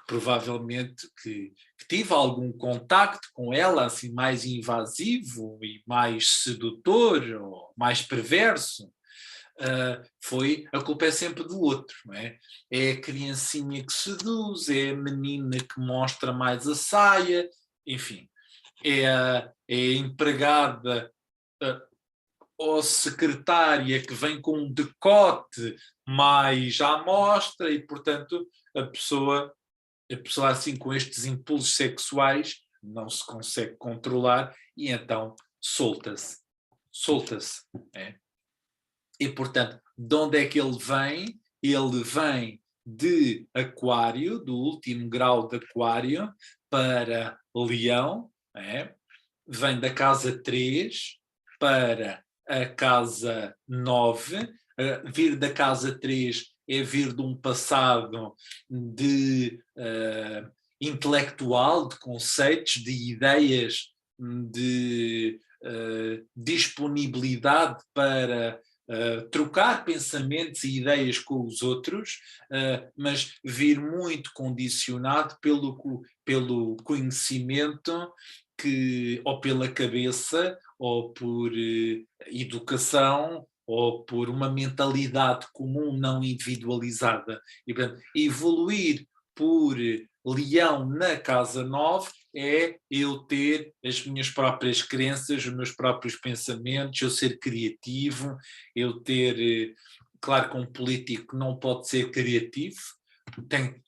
provavelmente que tive algum contacto com ela, assim, mais invasivo e mais sedutor ou mais perverso. A culpa é sempre do outro, não é? É a criancinha que seduz, é a menina que mostra mais a saia, enfim, é a empregada ou secretária que vem com um decote mais à mostra, e portanto a pessoa assim com estes impulsos sexuais não se consegue controlar, e então solta-se. É? E, portanto, de onde é que ele vem? Ele vem de Aquário, do último grau de Aquário, para Leão, vem da casa 3 para a casa 9. Vir da casa 3 é vir de um passado de intelectual, de conceitos, de ideias, de disponibilidade para trocar pensamentos e ideias com os outros, mas vir muito condicionado pelo conhecimento, ou pela cabeça, ou por educação, ou por uma mentalidade comum não individualizada. E, portanto, evoluir por Leão na casa 9 é eu ter as minhas próprias crenças, os meus próprios pensamentos, eu ser criativo, eu ter... Claro que um político não pode ser criativo,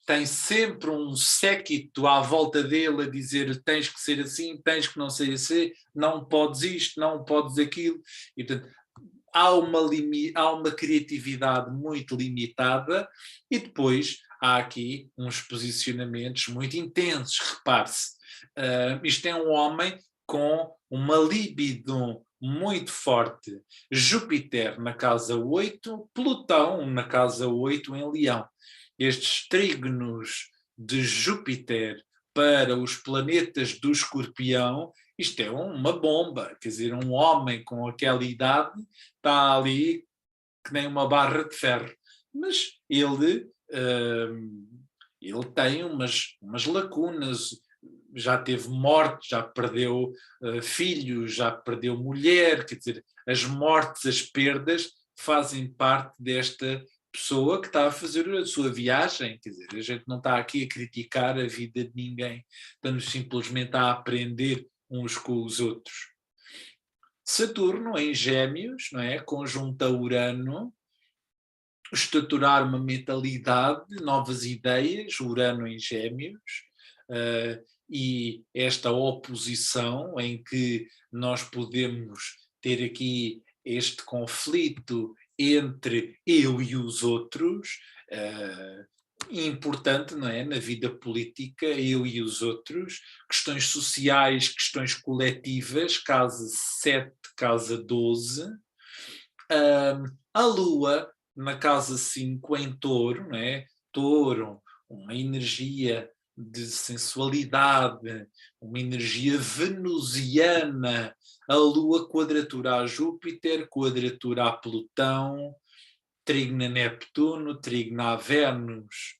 tem sempre um séquito à volta dele a dizer tens que ser assim, tens que não ser assim, não podes isto, não podes aquilo, e portanto há uma criatividade muito limitada, e depois há aqui uns posicionamentos muito intensos. Repare-se, isto é um homem com uma libido muito forte. Júpiter na casa 8, Plutão na casa 8 em Leão. Estes trígonos de Júpiter para os planetas do Escorpião, isto é uma bomba. Quer dizer, um homem com aquela idade está ali que nem uma barra de ferro. Mas ele tem umas lacunas, já teve morte, já perdeu filhos, já perdeu mulher, quer dizer, as mortes, as perdas fazem parte desta pessoa que está a fazer a sua viagem. Quer dizer, a gente não está aqui a criticar a vida de ninguém, estamos simplesmente a aprender uns com os outros. Saturno em Gêmeos, não é? Conjunta Urano, estruturar uma mentalidade, novas ideias, Urano em Gêmeos, e esta oposição em que nós podemos ter aqui este conflito entre eu e os outros, importante, não é? Na vida política, eu e os outros, questões sociais, questões coletivas, casa 7, casa 12, a Lua na casa 5 em Touro, não é? Touro, uma energia de sensualidade, uma energia venusiana, a Lua quadratura a Júpiter, quadratura a Plutão, trígono a Neptuno, trígono a Vênus.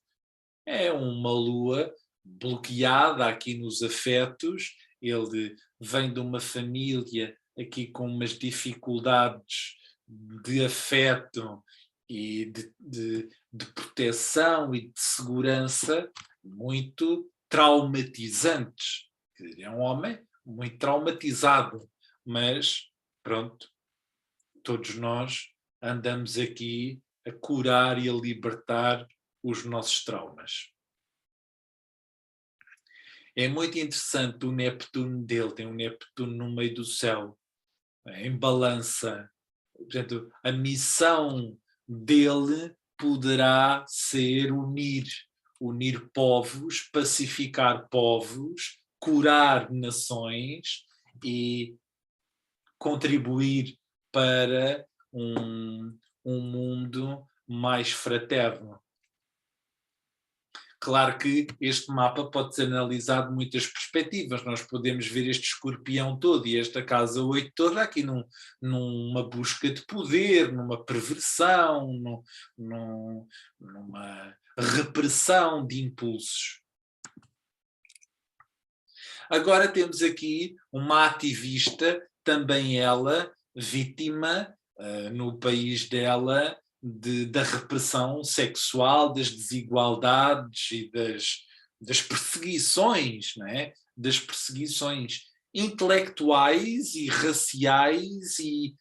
É uma Lua bloqueada aqui nos afetos, ele vem de uma família aqui com umas dificuldades de afeto e de proteção e de segurança muito traumatizantes. É um homem muito traumatizado, mas pronto, todos nós andamos aqui a curar e a libertar os nossos traumas. É muito interessante o Neptuno dele, tem um Neptuno no meio do céu, em balança. Portanto, a missão dele poderá ser unir povos, pacificar povos, curar nações e contribuir para um mundo mais fraterno. Claro que este mapa pode ser analisado de muitas perspectivas, nós podemos ver este escorpião todo e esta casa 8 toda aqui numa busca de poder, numa perversão, numa repressão de impulsos. Agora temos aqui uma ativista, também ela, vítima, no país dela, da repressão sexual, das desigualdades e das perseguições, não é? Das perseguições intelectuais e raciais e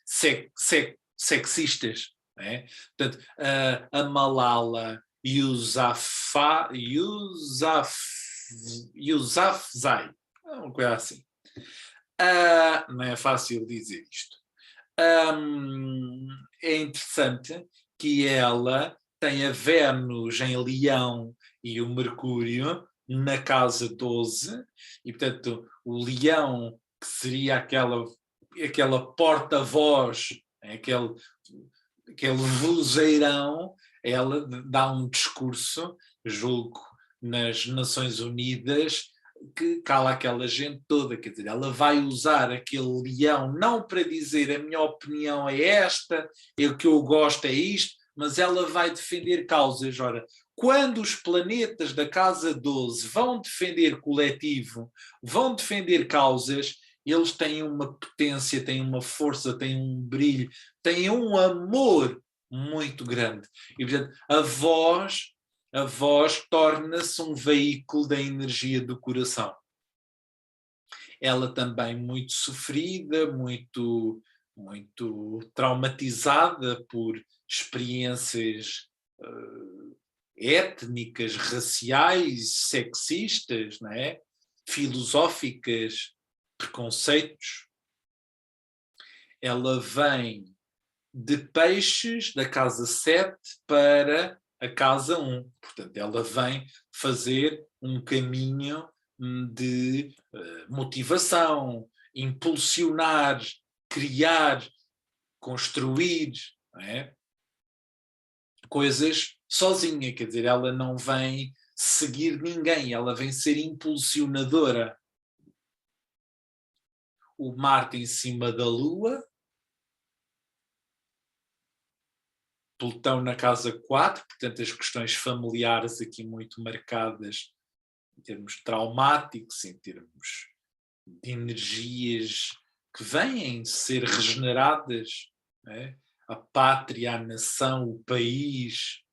sexistas. Não é? Portanto, a Malala Yousafzai, uma coisa assim. Não é fácil dizer isto. É interessante que ela tem a Vênus em Leão e o Mercúrio na casa 12, e portanto o Leão, que seria aquela porta-voz, aquele vozeirão, ela dá um discurso, julgo, nas Nações Unidas, que cala aquela gente toda, quer dizer, ela vai usar aquele leão não para dizer a minha opinião é esta, o que eu gosto é isto, mas ela vai defender causas. Ora, quando os planetas da casa 12 vão defender coletivo, vão defender causas, eles têm uma potência, têm uma força, têm um brilho, têm um amor muito grande. E, portanto, a voz torna-se um veículo da energia do coração. Ela também muito sofrida, muito traumatizada por experiências étnicas, raciais, sexistas, não é? Filosóficas, preconceitos. Ela vem de Peixes, da casa 7 para a casa 1. Portanto, ela vem fazer um caminho de motivação, impulsionar, criar, construir, não é? Coisas sozinha, quer dizer, ela não vem seguir ninguém, ela vem ser impulsionadora. O Marte em cima da Lua, Plutão na casa 4, portanto as questões familiares aqui muito marcadas em termos traumáticos, em termos de energias que vêm ser regeneradas, né? A pátria, a nação, o país.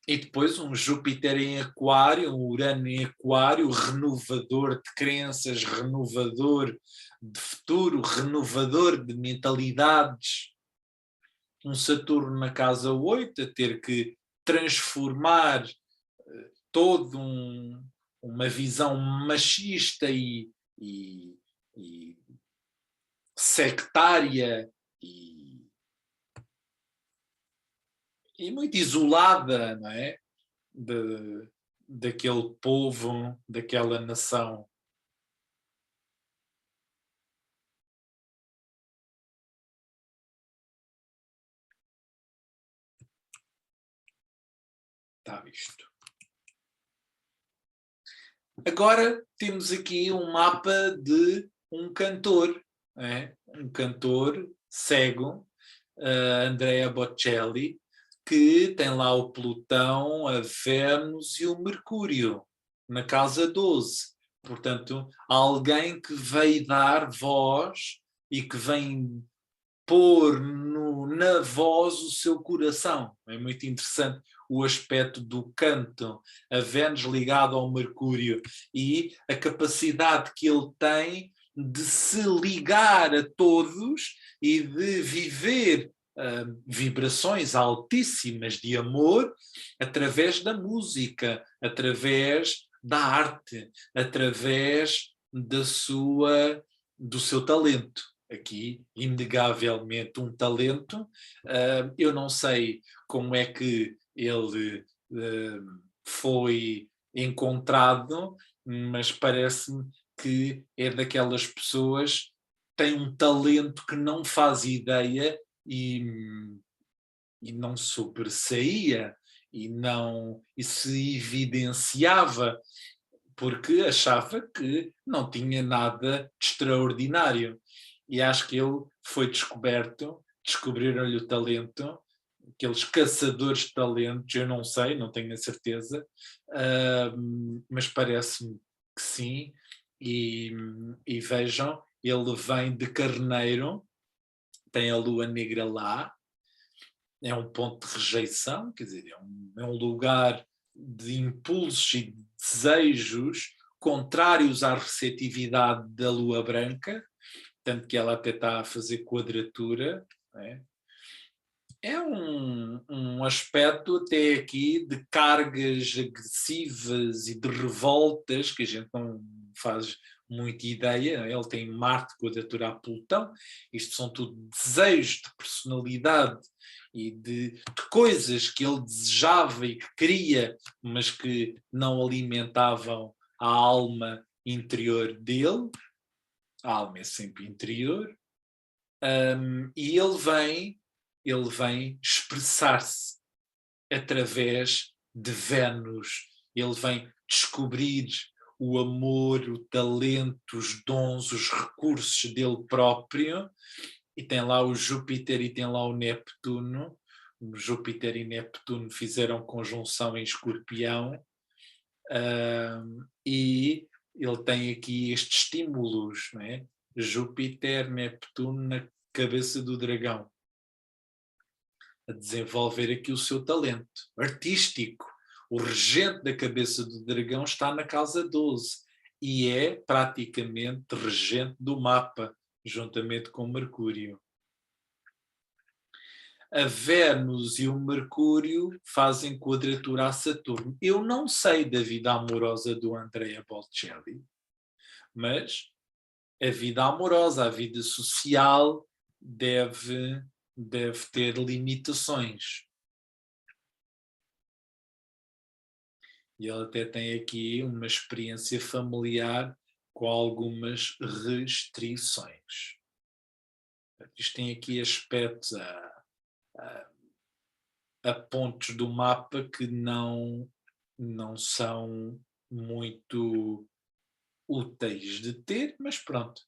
E depois um Júpiter em Aquário, um Urano em Aquário, renovador de crenças, renovador de futuro, renovador de mentalidades. Um Saturno na casa 8 a ter que transformar todo um uma visão machista e sectária e muito isolada, não é? Daquele povo, daquela nação. Está visto. Agora temos aqui um mapa de um cantor, um cantor cego, Andrea Bocelli, que tem lá o Plutão, a Vênus e o Mercúrio, na casa 12. Portanto, alguém que veio dar voz e que vem pôr na voz o seu coração. É muito interessante o aspecto do canto, a Vênus ligada ao Mercúrio e a capacidade que ele tem de se ligar a todos e de viver vibrações altíssimas de amor através da música, através da arte, através do seu talento. Aqui, inegavelmente, um talento. Eu não sei como é que ele foi encontrado, mas parece-me que é daquelas pessoas que têm um talento que não faz ideia e não sobressaía e se evidenciava porque achava que não tinha nada de extraordinário. E acho que ele foi descobriram-lhe o talento, aqueles caçadores de talentos, eu não sei, não tenho a certeza, mas parece-me que sim, e vejam, ele vem de Carneiro, tem a lua negra lá, é um ponto de rejeição, quer dizer, é um lugar de impulsos e de desejos contrários à receptividade da lua branca, tanto que ela até está a fazer quadratura. É um aspecto até aqui de cargas agressivas e de revoltas que a gente não faz muita ideia. Ele tem Marte quadratura a Plutão, isto são tudo desejos de personalidade e de coisas que ele desejava e que queria, mas que não alimentavam a alma interior dele. A alma é sempre interior, e ele vem expressar-se através de Vênus, ele vem descobrir o amor, o talento, os dons, os recursos dele próprio, e tem lá o Júpiter e tem lá o Neptuno. O Júpiter e Neptuno fizeram conjunção em Escorpião, e ele tem aqui estes estímulos, não é? Júpiter, Neptuno na cabeça do dragão, a desenvolver aqui o seu talento artístico. O regente da cabeça do dragão está na casa 12 e é praticamente regente do mapa, juntamente com Mercúrio. A Vênus e o Mercúrio fazem quadratura a Saturno. Eu não sei da vida amorosa do Andrea Bocelli, mas a vida amorosa, a vida social deve ter limitações. E ele até tem aqui uma experiência familiar com algumas restrições. Isto tem aqui aspectos a pontos do mapa que não são muito úteis de ter, mas pronto.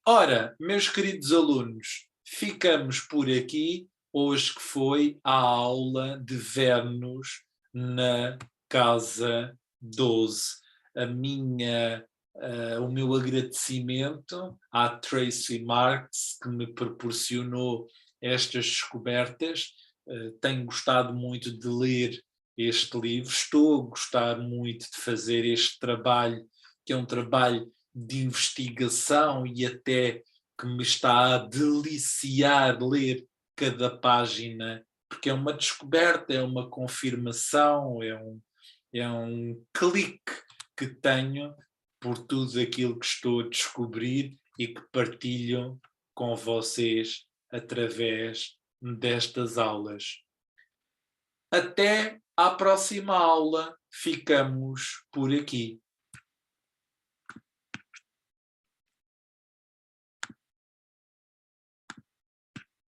Ora, meus queridos alunos, ficamos por aqui, hoje que foi a aula de Vênus na casa 12. O meu agradecimento à Tracy Marks, que me proporcionou estas descobertas. Tenho gostado muito de ler este livro, estou a gostar muito de fazer este trabalho, que é um trabalho de investigação e até que me está a deliciar ler cada página, porque é uma descoberta, é uma confirmação, é um clique que tenho por tudo aquilo que estou a descobrir e que partilho com vocês através destas aulas. Até à próxima aula, ficamos por aqui.